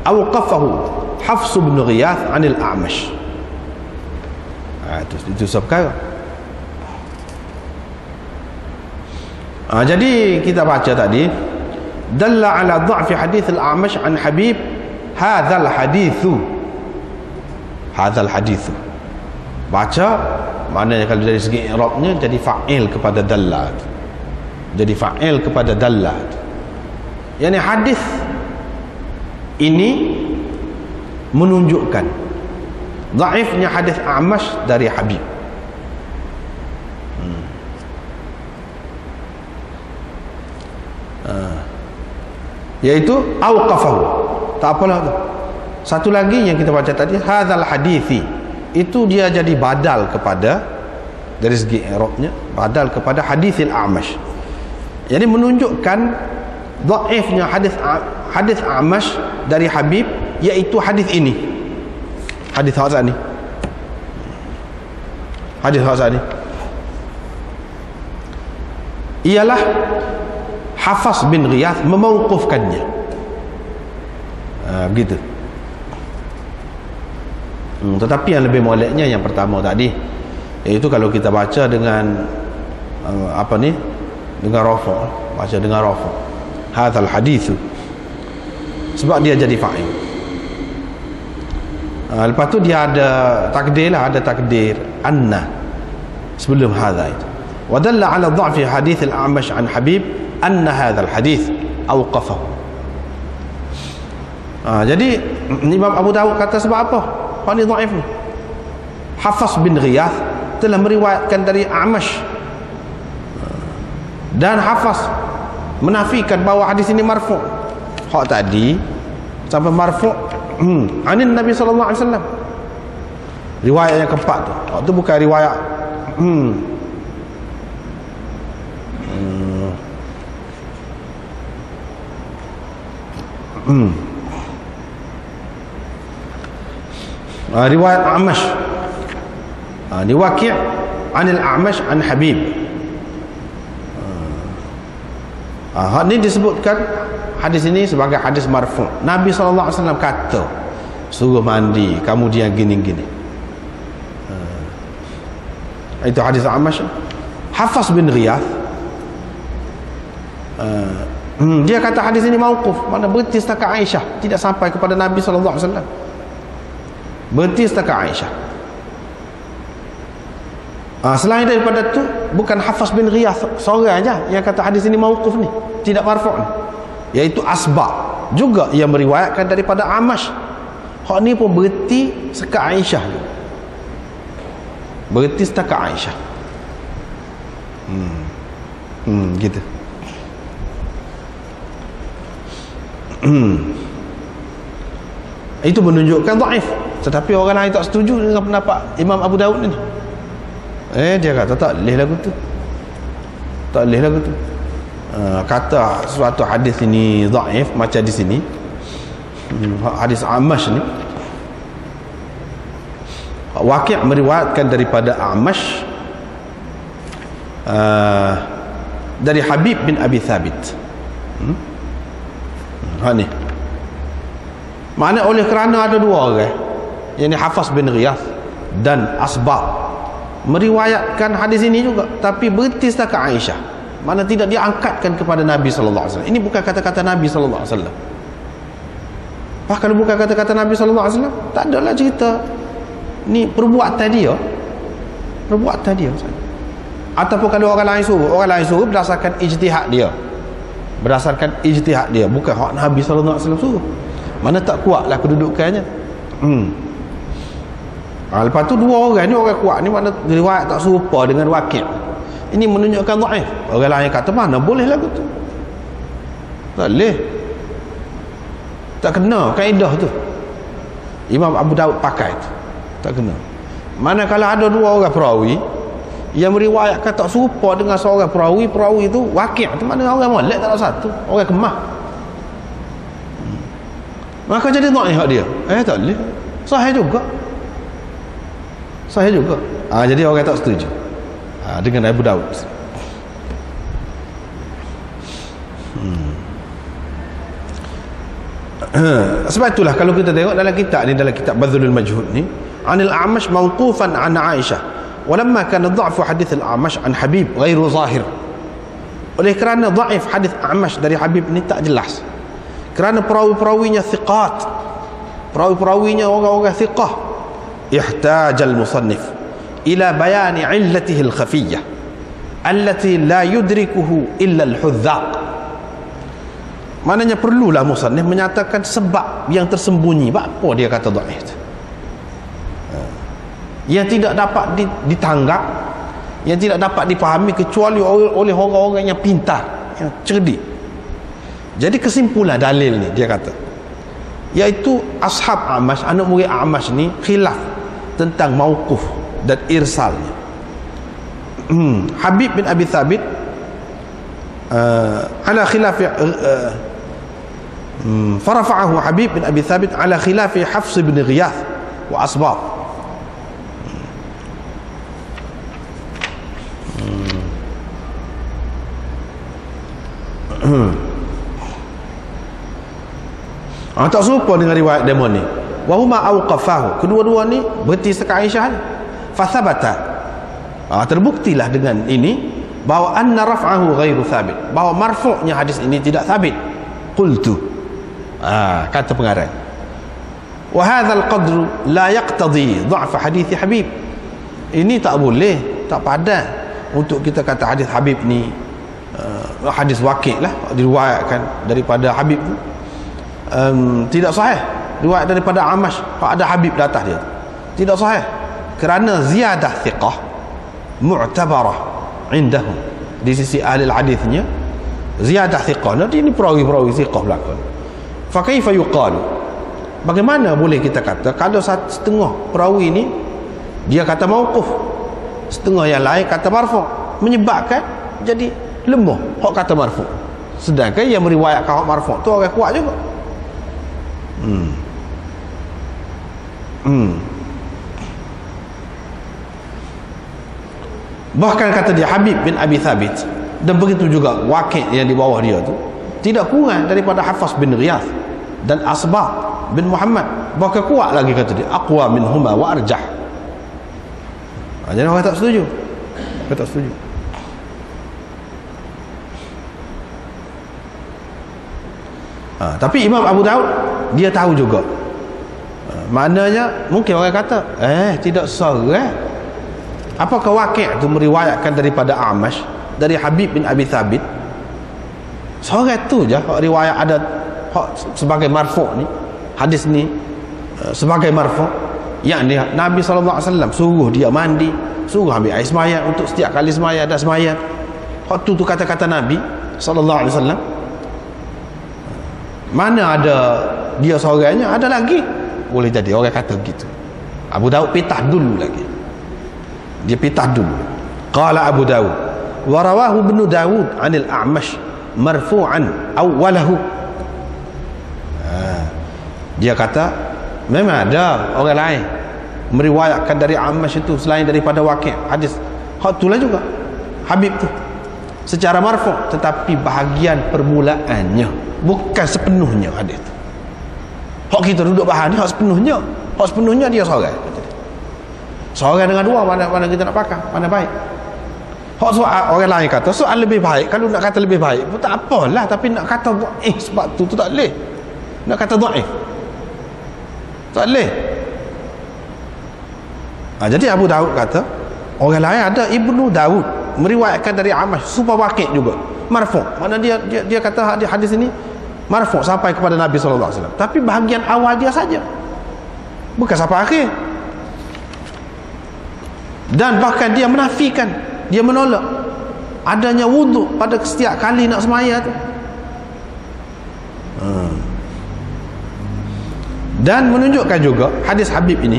awqafahu Hafs bin Ghiyath an al-A'mash. Itu sebab perkara. Jadi kita baca tadi dalla ala dha'fi hadith al-A'mash an Habib hadha al-hadithu. Hadha al-hadithu. Baca maknanya kalau dari segi i'rabnya jadi fa'il kepada dalla. Jadi fa'il kepada dalla. Yani hadis ini menunjukkan dhaifnya hadis A'mash dari Habib. Yaitu awqafahu. Tak apalah tu. Satu lagi yang kita baca tadi hadzal hadithi, itu dia jadi badal kepada, dari segi i'rabnya badal kepada hadisil A'mash. Jadi menunjukkan dhaifnya hadis A'mash dari Habib, iaitu hadis ini. Hadis Hasan ni. Hadis Hasan ni ialah Hafs bin Ghiyath memauqufkannya. Begitu. Tetapi yang lebih moleknya yang pertama tadi, iaitu kalau kita baca dengan dengan rafa', baca dengan rafa', hadzal hadis, sebab dia jadi fa'il. Lepas tu dia ada takdir lah, ada takdir anna sebelum hadza itu. Wa dalla ala dha'fi hadis al-A'mash an Habib anna hadzal hadis awqafahu. Jadi Imam Abu Dawud kata sebab apa hal ni dhaif ni? Hafs bin Ghiyath telah meriwayatkan dari A'mash, dan Hafs menafikan bahawa hadis ini marfu'. Hak tadi sampai marfu' anin Nabi sallallahu alaihi wasallam. Riwayat yang keempat tu. Hak tu bukan riwayat riwayat A'mash. Ni Waqi' anil A'mash an Habib. Hal ni disebutkan hadis ini sebagai hadis marfu'. Nabi sallallahu alaihi wasallam kata suruh mandi, kemudian gini-gini. Itu hadis A'mash. Hafs bin Ghiyath dia kata hadis ini mauquf, makna berhenti setakat Aisyah, tidak sampai kepada Nabi sallallahu alaihi wasallam. Berhenti setakat Aisyah. Selain daripada tu, bukan Hafs bin Ghiyath seorang aja yang kata hadis ini mauquf ni, tidak marfu' ni, iaitu Asba juga yang meriwayatkan daripada A'mash. Hak ni pun berhenti setakat Aisyah. Berhenti setakat Aisyah. Gitu. Itu menunjukkan dhaif. Tetapi orang lain tak setuju dengan pendapat Imam Abu Dawud ni. Dia kata tak boleh lagu tu. Tak boleh lagu tu. Kata suatu hadis ini dhaif macam di sini. Hadis A'mash ni. Waqi' meriwayatkan daripada A'mash dari Habib bin Abi Thabit. Ni. Makna oleh kerana ada dua orang, yakni Hafs bin Ghiyath dan Asba, meriwayatkan hadis ini juga, tapi berhenti setakat Aisyah. Makna tidak diangkatkan kepada Nabi sallallahu alaihi wasallam. Ini bukan kata-kata Nabi sallallahu alaihi wasallam. Kalau bukan kata-kata Nabi sallallahu alaihi wasallam, tak adalah cerita ni perbuatan dia. Perbuatan dia. Ataupun kalau orang lain suruh berdasarkan ijtihad dia. Berdasarkan ijtihad dia, bukan hak Nabi sallallahu alaihi wasallam suruh. Mana tak kuatlah kedudukannya. Lepas tu dua orang ni, orang kuat ni, mana riwayat tak serupa dengan Waqi'. Ini menunjukkan dhaif. Orang lain kata mana boleh lagu tu. Tak boleh. Tak kena kaedah tu. Imam Abu Daud pakai tu. Tak kena. Manakala ada dua orang perawi yang meriwayatkan tak serupa dengan seorang perawi tu Waqi' tu, mana orang molek tak ada satu, orang kemah. Maka jadi dhaif dia. Tak boleh. Sahih juga. Sahih juga. Jadi orang tak setuju dengan Abu Daud. Sebab itulah kalau kita tengok dalam kitab Badhlul Majhud ni, anil A'mash mawqufan an Aisyah, walamma kana dha'fu hadits al-A'mash an Habib ghairu zahir. Oleh kerana dhaif hadis A'mash dari Habib ni tak jelas, kerana perawi-perawinya thiqat, perawi-perawinya orang-orang thiqah, ihtaj al-musannif ila bayani illatihi al-khafiyyah allati la yudrikuhu illa al-hudzaq. Maknanya perlulah musannif menyatakan sebab yang tersembunyi. Apa dia kata dhaif tu? Yang tidak dapat ditanggap, yang tidak dapat dipahami kecuali oleh orang-orang yang pintar, yang cerdik. Jadi kesimpulan dalil ni dia kata, iaitu ashab A'mash, anak murid A'mash ni khilaf tentang mauquf dan irsalnya. Habib bin Abi Thabit ala khilaf فرفعه حبيب بن أبي ثابت على خلاف حفص بن غياث وأصباط. Tak serupa dengan riwayat demo ni. Wa huma awqafahu, kedua-dua ni berhenti sekat Aisyah ni. Fathabata, terbuktilah dengan ini bahawa anna raf'ahu ghairu thabit, bahawa marfu'nya hadis ini tidak thabit. Qultu, kata pengarang, wa hadzal qadru la yaqtadi dha'f hadits Habib. Ini tak boleh, tak padan untuk kita kata hadis Habib ni hadis Waqi' lah, diriwayatkan daripada Habib tu tidak sahih. Riwayat daripada A'mash ada Habib di atas dia, tidak sahih, kerana ziyadah thiqah mu'tabarah indahum, di sisi ahli hadisnya ziyadah thiqah. Nanti ini perawi-perawi thiqah belakang. Fa kaifa yuqalu, bagaimana boleh kita kata kalau setengah perawi ni dia kata mauquf, setengah yang lain kata marfu', menyebabkan jadi lemah hak kata marfu', sedangkan yang meriwayatkan hak marfu' tu orang kuat juga. Bahkan kata dia Habib bin Abi Thabit, dan begitu juga Waqi' yang di bawah dia tu tidak kurang daripada Hafs bin Ghiyath dan Asbah bin Muhammad, bahkan kuat lagi kata dia, aqwa minhuma wa arjah. Jadi orang tak setuju, orang tak setuju. Tapi Imam Abu Daud dia tahu juga, maknanya mungkin orang kata tidak seorang. Apakah Waqi' tu meriwayatkan daripada A'mash dari Habib bin Abi Thabit, seorang tu je riwayat ada sebagai marfu' ni, hadis ni sebagai marfu', yakni Nabi SAW suruh dia mandi, suruh ambil air sembahyang untuk setiap kali sembahyang ada sembahyang. Hak tu kata-kata Nabi SAW. Mana ada dia seorangnya, ada lagi boleh jadi orang kata begitu. Abu Daud pitah dulu lagi, dia pitah dulu. Qala Abu Daud wa rawahu ibn Daud anil A'mash marfu'an awwalahu. Dia kata memang ada orang lain meriwayatkan dari A'mash itu selain daripada Waqi' hadis hak itulah juga Habib tu secara marfu', tetapi bahagian permulaannya, bukan sepenuhnya hadis tu. Hak kita duduk bahas ni hak sepenuhnya, hak sepenuhnya dia seorang. Seorang dengan dua, mana kita nak pakai, mana baik. Hak soal orang lain kata soal lebih baik, kalau nak kata lebih baik pun tak apalah, tapi nak kata dhaif sebab tu tak boleh. Nak kata dhaif tak boleh. Jadi Abu Daud kata orang lain ada Ibnu Daud meriwayatkan dari A'mash supaya Waqi' juga marfu', mana dia kata hadis ini marfu' sampai kepada Nabi SAW, tapi bahagian awal dia saja, bukan sampai akhir. Dan bahkan dia menafikan, dia menolak adanya wuduk pada setiap kali nak semaya tu. Dan menunjukkan juga hadis Habib ini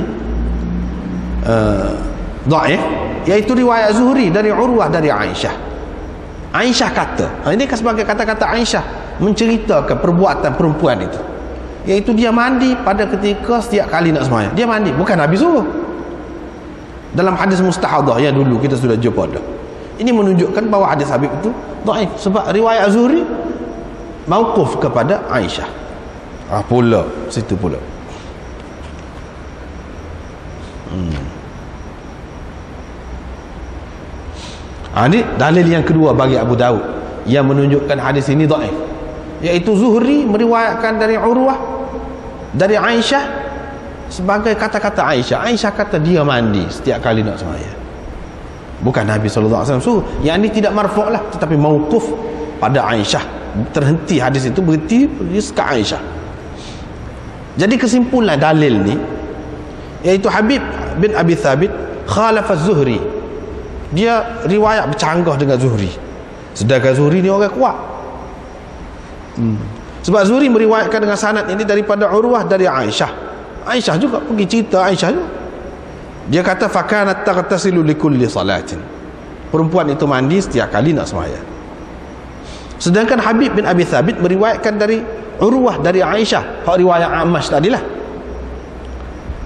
dhaif, iaitu riwayat Zuhri dari Urwah dari Aisyah. Aisyah kata, ini kan sebagai kata-kata Aisyah menceritakan perbuatan perempuan itu, iaitu dia mandi pada ketika setiap kali nak sembahyang. Dia mandi, bukan Nabi suruh. Dalam hadis mustahadah yang dulu kita sudah jumpa dah. Ini menunjukkan bahawa hadis Habib itu dhaif sebab riwayat Zuhri mauquf kepada Aisyah. Pula situ pula. Ini dalil yang kedua bagi Abu Daud yang menunjukkan hadis ini dhaif, iaitu Zuhri meriwayatkan dari Urwah dari Aisyah sebagai kata-kata Aisyah. Aisyah kata dia mandi setiap kali nak sembahyang, bukan Nabi SAW suruh. Yang ini tidak marfu' lah, tetapi mauquf pada Aisyah. Terhenti hadis itu, berhenti ke Aisyah. Jadi kesimpulan dalil ni, iaitu Habib bin Abi Thabit khalafa Zuhri, dia riwayat bercanggah dengan Zuhri, sedangkan Zuhri ni orang kuat. Sebab Zuhri meriwayatkan dengan sanad ini daripada Urwah dari Aisyah. Aisyah juga pergi cerita Aisyah juga. Dia kata fakanat taghtasilu likulli salatin, perempuan itu mandi setiap kali nak sembahyang. Sedangkan Habib bin Abi Thabit meriwayatkan dari Urwah dari Aisyah, hak riwayat Amash tadilah,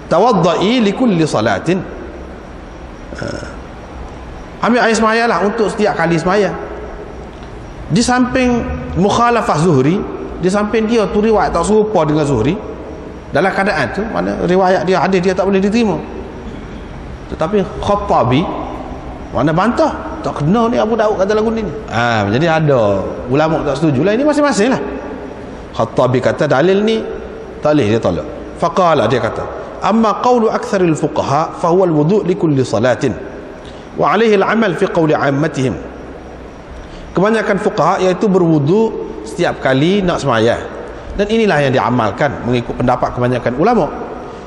tawaddai likulli salatin, ambil air sembahyang lah untuk setiap kali sembahyang. Di samping mukhalafah Zuhri, di samping dia tu riwayat tak serupa dengan Zuhri, dalam keadaan tu mana riwayat dia, hadis dia tak boleh diterima, tetapi Khattabi mana bantah, tak kena ni Abu Daud kata lagu ni. Jadi ada ulama tak setuju lah, ini masing-masing lah. Khattabi kata dalil ni tak boleh dia tolak. Faqala, dia kata amma qawlu aktsaril fuqaha fa huwa al-wudu' li kulli salatin wa alaihi al-amal fi qawli 'ammatihim. Kebanyakan fuqaha iaitu berwudu setiap kali nak sembahyang, dan inilah yang diamalkan mengikut pendapat kebanyakan ulama.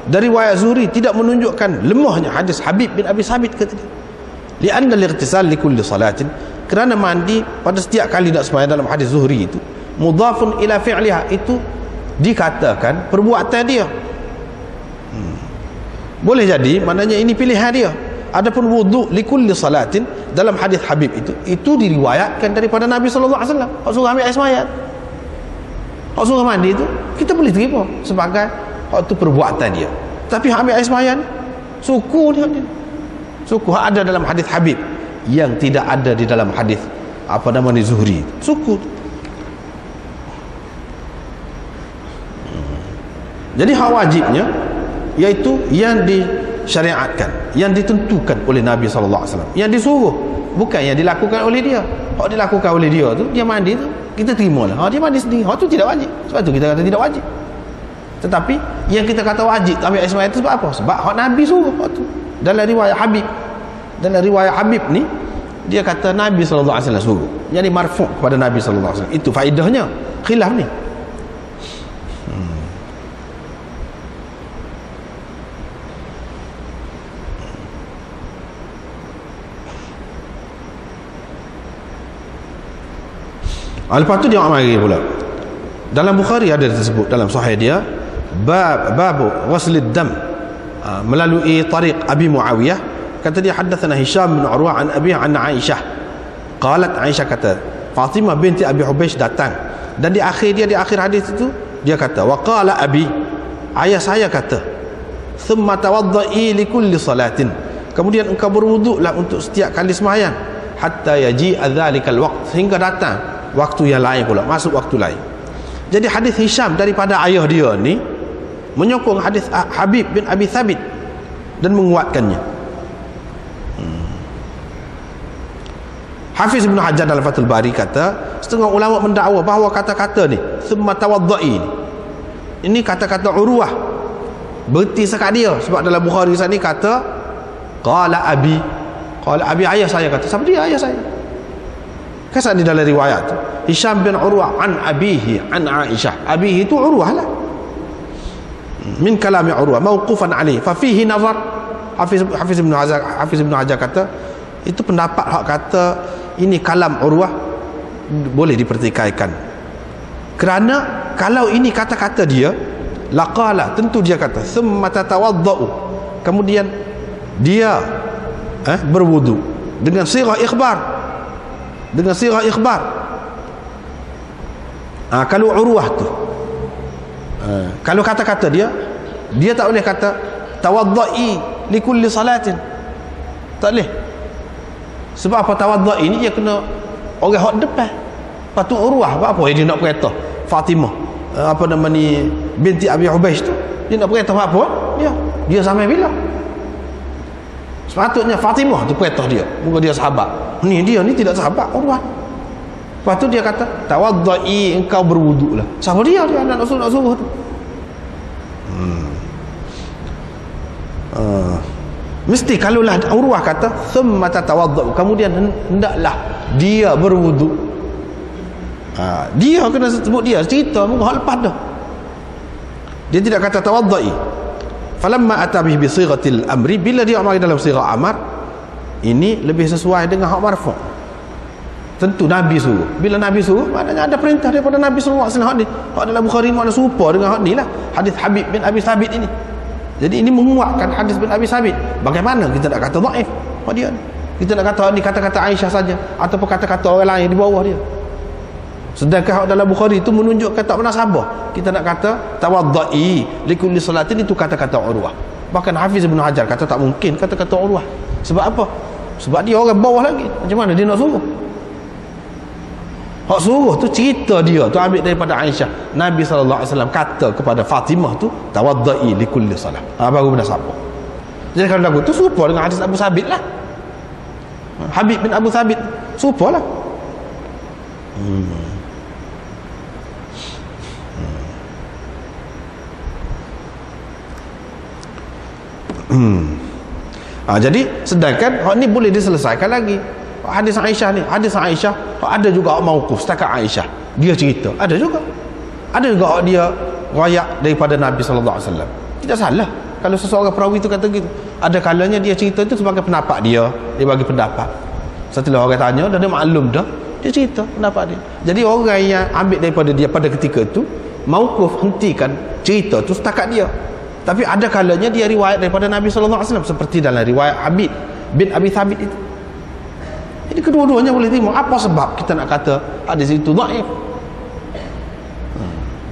Dari riwayat Zuhri tidak menunjukkan lemahnya hadis Habib bin Abi Thabit kata dia. Li'anna al-ightisal li kulli salatin, kerana mandi pada setiap kali nak sembahyang dalam hadis Zuhri itu mudhafun ila fi'liha, itu dikatakan perbuatan dia. Boleh jadi maknanya ini pilihan dia. Adapun wudu li kulli salatin dalam hadis Habib itu diriwayatkan daripada Nabi sallallahu alaihi wasallam. Hak suruh ambil air sembahyang, hak suruh mandi itu kita boleh terima sebagai hak itu perbuatan dia. Tapi hak ambil air sembahyang suku dia, suku hak ada dalam hadis Habib yang tidak ada di dalam hadis apa nama ni Zuhri, suku. Jadi hak wajibnya iaitu yang disyariatkan, yang ditentukan oleh Nabi SAW, yang disuruh, bukan yang dilakukan oleh dia. Hak dilakukan oleh dia tu, dia mandi tu kita terima lah. Dia mandi sendiri, hak tu tidak wajib, sebab tu kita kata tidak wajib. Tetapi yang kita kata wajib ambil air sembahyang itu sebab apa? Sebab hak Nabi suruh hak tu. Dalam riwayat Habib, dalam riwayat Habib ni dia kata Nabi SAW suruh, jadi marfu' kepada Nabi SAW. Itu faedahnya khilaf ni. Lepas tu dia mari pula dalam Bukhari ada tersebut dalam sahih dia, babu ghuslid dam, melalui tariq Abi Muawiyah. Kata dia haddatsana Hisham bin Urwah an Abi an Aisyah qalat, Aisyah kata Fatimah binti Abi Hubaysh datang, dan di akhir hadis itu dia kata wa qala abi, ayah saya kata thumma tawaddai li kulli salatin, kemudian engkau berwuduklah untuk setiap kali sembahyang hatta yaji adzalikal waqt, hingga datang waktu yang lain pula, masuk waktu lain. Jadi hadis Hisham daripada ayah dia ni menyokong hadis Habib bin Abi Thabit dan menguatkannya. Hafiz Ibn Hajar dalam Fathul Bari kata setengah ulama mendakwa bahawa kata-kata ni thumma tawaddai ini kata-kata Urwah, berhenti sekat dia, sebab dalam Bukhari sana ni kata qala abi, ayah saya kata. Siapa dia ayah saya? Kasar di dalam riwayat tu Hisham bin Urwah an abihi an Aisyah, abihi itu Urwah lah, min kalami Urwah mauqufan alaihi fa fihi nazar. Hafiz Ibn Hajar kata itu pendapat hak kata ini kalam Urwah boleh dipertikaikan, kerana kalau ini kata-kata dia laqala, tentu dia kata, thumma tatawaddau, kemudian dia berwudu, dengan sirah ikhbar, dengan sirah ikhbar. Kalau Urwah tu kalau kata-kata dia tak boleh kata tawaddai li kulli salatin, tak boleh. Sebab apa? Tawaddai ni dia kena orang hak depan. Patut Urwah apa dia nak perintah Fatimah apa nama ni binti Abi Ubaish tu, dia nak perintah apa? Dia sampai bila? Sepatutnya Fatimah tu perintah dia, muka dia sahabat. Dia ni tidak sahabat Urwah. Lepas tu dia kata tawaddai, engkau berwuduk lah. Siapa dia nak suruh tu? Mesti kalaulah Urwah kata thumma tatawaddau, kemudian hendaklah dia berwuduk, dia kena sebut dia cerita muka hak lepas dah. Dia tidak kata tawaddai. Falamma atabih bi sighatil amri, bila dia mari dalam sirah amar, ini lebih sesuai dengan hak marfu'. Tentu Nabi suruh. Bila Nabi suruh, maknanya ada perintah daripada Nabi sallallahu alaihi wasallam. Hak dalam Bukhari makna serupa dengan hak ni lah, hadis Habib bin Abi Thabit ini. Jadi ini menguatkan hadis bin Abi Thabit. Bagaimana kita nak kata dhaif hak dia ni? Kita nak kata ni kata-kata Aisyah saja ataupun kata-kata orang lain di bawah dia. Sedangkan hak dalam Bukhari itu menunjukkan tak munasabah. Kita nak kata tawaddai likulli salatin, itu kata-kata Urwah. Bahkan Hafiz Ibn Hajar kata tak mungkin kata-kata Urwah. Sebab apa? Sebab dia orang bawah lagi. Macam mana dia nak suruh? Hak suruh tu cerita dia tu ambil daripada Aisyah. Nabi SAW kata kepada Fatimah tu tawaddai likulli salat. Baru munasabah. Jadi kalau lagu tu serupa dengan hadis Abu Thabit lah. Habib bin Abu Thabit serupa lah. Jadi sedangkan hak ni boleh diselesaikan lagi. Hadis Aisyah ni, hadis Aisyah ada juga mauquf setakat Aisyah, dia cerita, ada juga dia riwayat daripada Nabi sallallahu alaihi wasallam. Tidak salah kalau seseorang perawi itu kata gitu. Ada kalanya dia cerita itu sebagai pendapat dia bagi pendapat. Setelah orang tanya dah, dia maklum dah, dia cerita pendapat dia. Jadi orang yang ambil daripada dia pada ketika itu mauquf, hentikan cerita tu setakat dia. Tapi ada kalanya dia riwayat daripada Nabi sallallahu alaihi wasallam, seperti dalam riwayat Habib bin Abi Thabit itu. Jadi kedua-duanya boleh terima. Apa sebab kita nak kata hadis itu dhaif?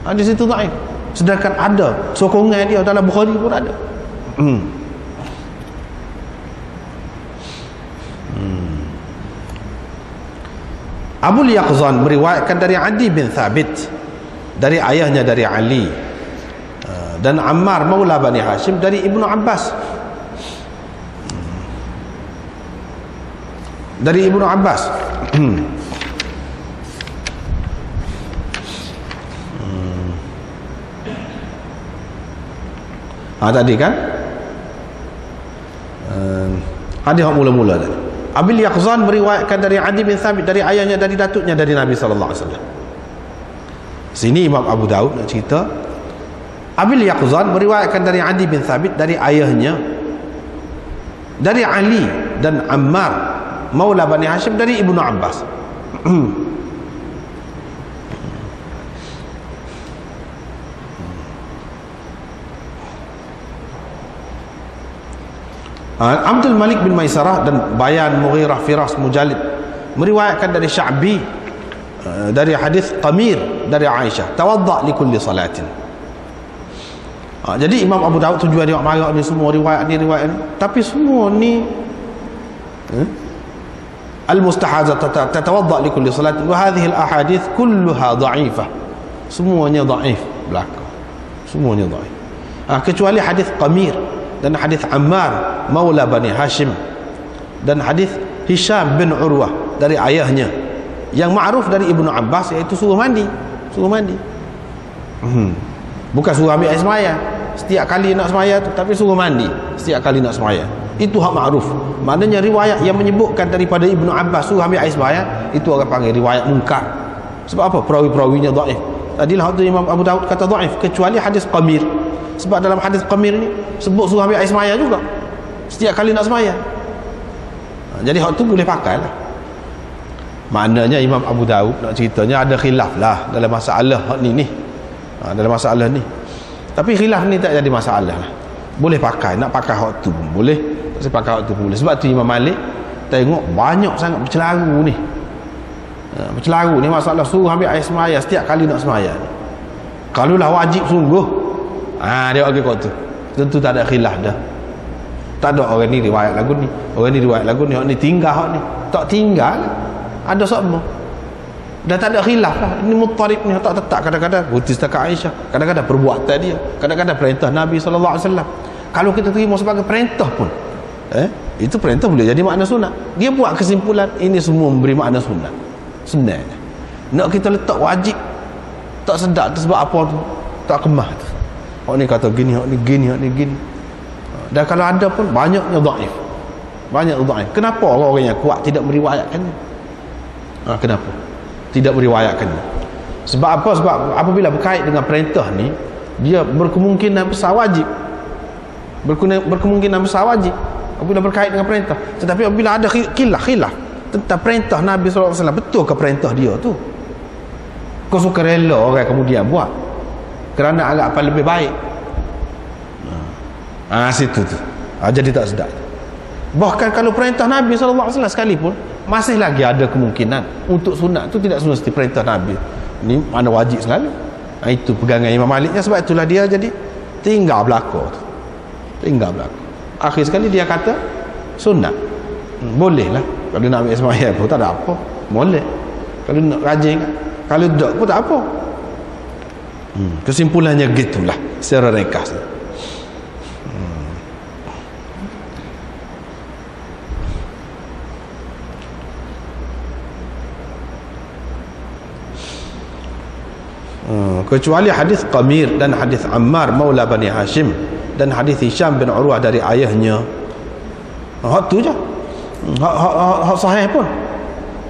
Hadis itu dhaif. Sedangkan ada sokongan dia dalam Bukhari pun ada. Abu Yaqzan meriwayatkan dari Adi bin Thabit, dari ayahnya dari Ali, dan Ammar maula Bani Hashim dari Ibnu Abbas. Dari Ibnu Abbas. Tadi kan hadis mula-mula tadi. Abil Yaqzan meriwayatkan dari Adi bin Thabit, dari ayahnya, dari datuknya, dari Nabi sallallahu alaihi wasallam. Sini Imam Abu Daud nak cerita, Abil Yaqzan meriwayatkan dari Adi bin Thabit, dari ayahnya, dari Ali dan Ammar maula Bani Hashim dari Ibnu Abbas. Abdul Malik bin Maisarah dan Bayan, Mughirah, Firas, Mujalid meriwayatkan dari Sya'bi dari hadis Qamir dari Aisyah, tawadda li kulli salatin. Jadi Imam Abu Daud tujuan dia marah ni semua riwayat ni, tapi semua ni al-mustahazah tatawadda li kulli salatin, wa hadhihi al-ahadith kulluha dha'ifah. Semuanya dhaif belaka. Semuanya dhaif. Kecuali hadis Qamir dan hadis Ammar maula Bani Hashim dan hadis Hisham bin Urwah dari ayahnya yang ma'ruf dari Ibnu Abbas, iaitu suruh mandi. Bukan suruh ambil air semaya setiap kali nak semaya tu, tapi suruh mandi setiap kali nak semaya. Itu hak ma'ruf. Maknanya riwayat yang menyebutkan daripada Ibnu Abbas suruh ambil air semaya, itu orang panggil riwayat mungkar. Sebab apa? Perawi-perawinya dhaif. Tadilah waktu Imam Abu Daud kata dhaif, kecuali hadis Qamir. Sebab dalam hadis Qamir ni sebut suruh ambil air semaya juga setiap kali nak semaya. Jadi hak tu boleh pakai lah. Maknanya Imam Abu Daud nak ceritanya ada khilaf lah dalam masalah hak ni. Dalam masalah ni Tapi khilaf ni tak jadi masalah lah. Boleh pakai, nak pakai hak tu pun boleh, tak pakai hak tu pun boleh. Sebab tu Imam Malik tengok banyak sangat bercelaru ni. Bercelaru ni masalah suruh ambil air semaya setiap kali nak semaya. Kalau lah wajib sungguh, dia bagi kau tu. Tentu tak ada khilaf dah. Tak ada orang ni riwayat lagu ni, orang ni riwayat lagu ni, orang ni tinggal hak ni. Tak tinggal, ada semua. Dah tak ada khilaf lah. Ini muttarib ni tak tetap, kadang-kadang putih setakat Aisyah, kadang-kadang perbuatan dia, kadang-kadang perintah Nabi SAW. Kalau kita terima sebagai perintah pun, itu perintah boleh jadi makna sunat. Dia buat kesimpulan ini semua memberi makna sunat. Sebenarnya nak kita letak wajib tak sedap tu sebab apa tu, tak kemah tu. Hak ni kata gini, hak ni gini, hak ni gini. Dan kalau ada pun banyaknya dhaif. Banyak dhaif. Kenapa orang yang kuat tidak meriwayatkannya? Kenapa tidak meriwayatkannya? Sebab apa? Sebab apabila berkait dengan perintah ni, dia berkemungkinan besar wajib. Berkemungkinan besar wajib apabila berkait dengan perintah. Tetapi apabila ada khilaf tentang perintah Nabi SAW, betul ke perintah dia tu? Kau suka rela orang kemudian buat kerana agak apa lebih baik. Situ tu. Jadi tak sedap. Bahkan kalau perintah Nabi SAW sekalipun, masih lagi ada kemungkinan untuk sunat tu tidak semesti perintah Nabi. Ini mana wajib sekali. Itu pegangan Imam Maliknya. Sebab itulah dia jadi tinggal belakang tu. Tinggal belakang. Akhir sekali dia kata sunat. Boleh lah. Kalau nak ambil semayang pun tak ada apa. Boleh. Kalau nak rajin, kalau tak pun tak apa. Kesimpulannya gitulah secara ringkas. Kecuali hadis Qamir dan hadis Ammar Maula Bani Hashim dan hadis Hisham bin Urwah dari ayahnya. Hak tu je. Hak sahih pun.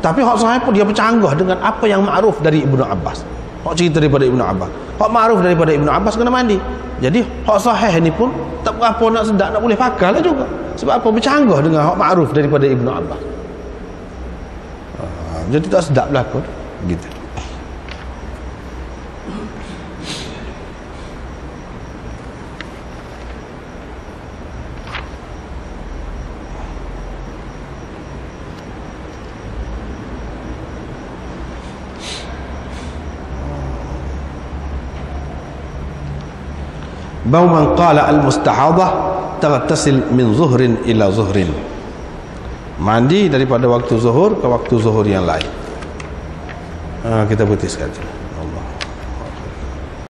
Tapi hak sahih pun dia bercanggah dengan apa yang ma'ruf dari Ibnu Abbas. Hak cerita daripada Ibnu Abbas. Hak ma'ruf daripada Ibnu Abbas kena mandi. Jadi hak sahih ni pun tak berapa nak sedap, nak boleh pakai lah juga. Sebab apa? Bercanggah dengan hak ma'ruf daripada Ibnu Abbas. Jadi tak sedap lah pun. Gitu. Bau man qala al-mustahadah taghtasil min zuhrin ila zuhrin. Mandi daripada waktu zuhur ke waktu zuhur yang lain. Kita putuskan.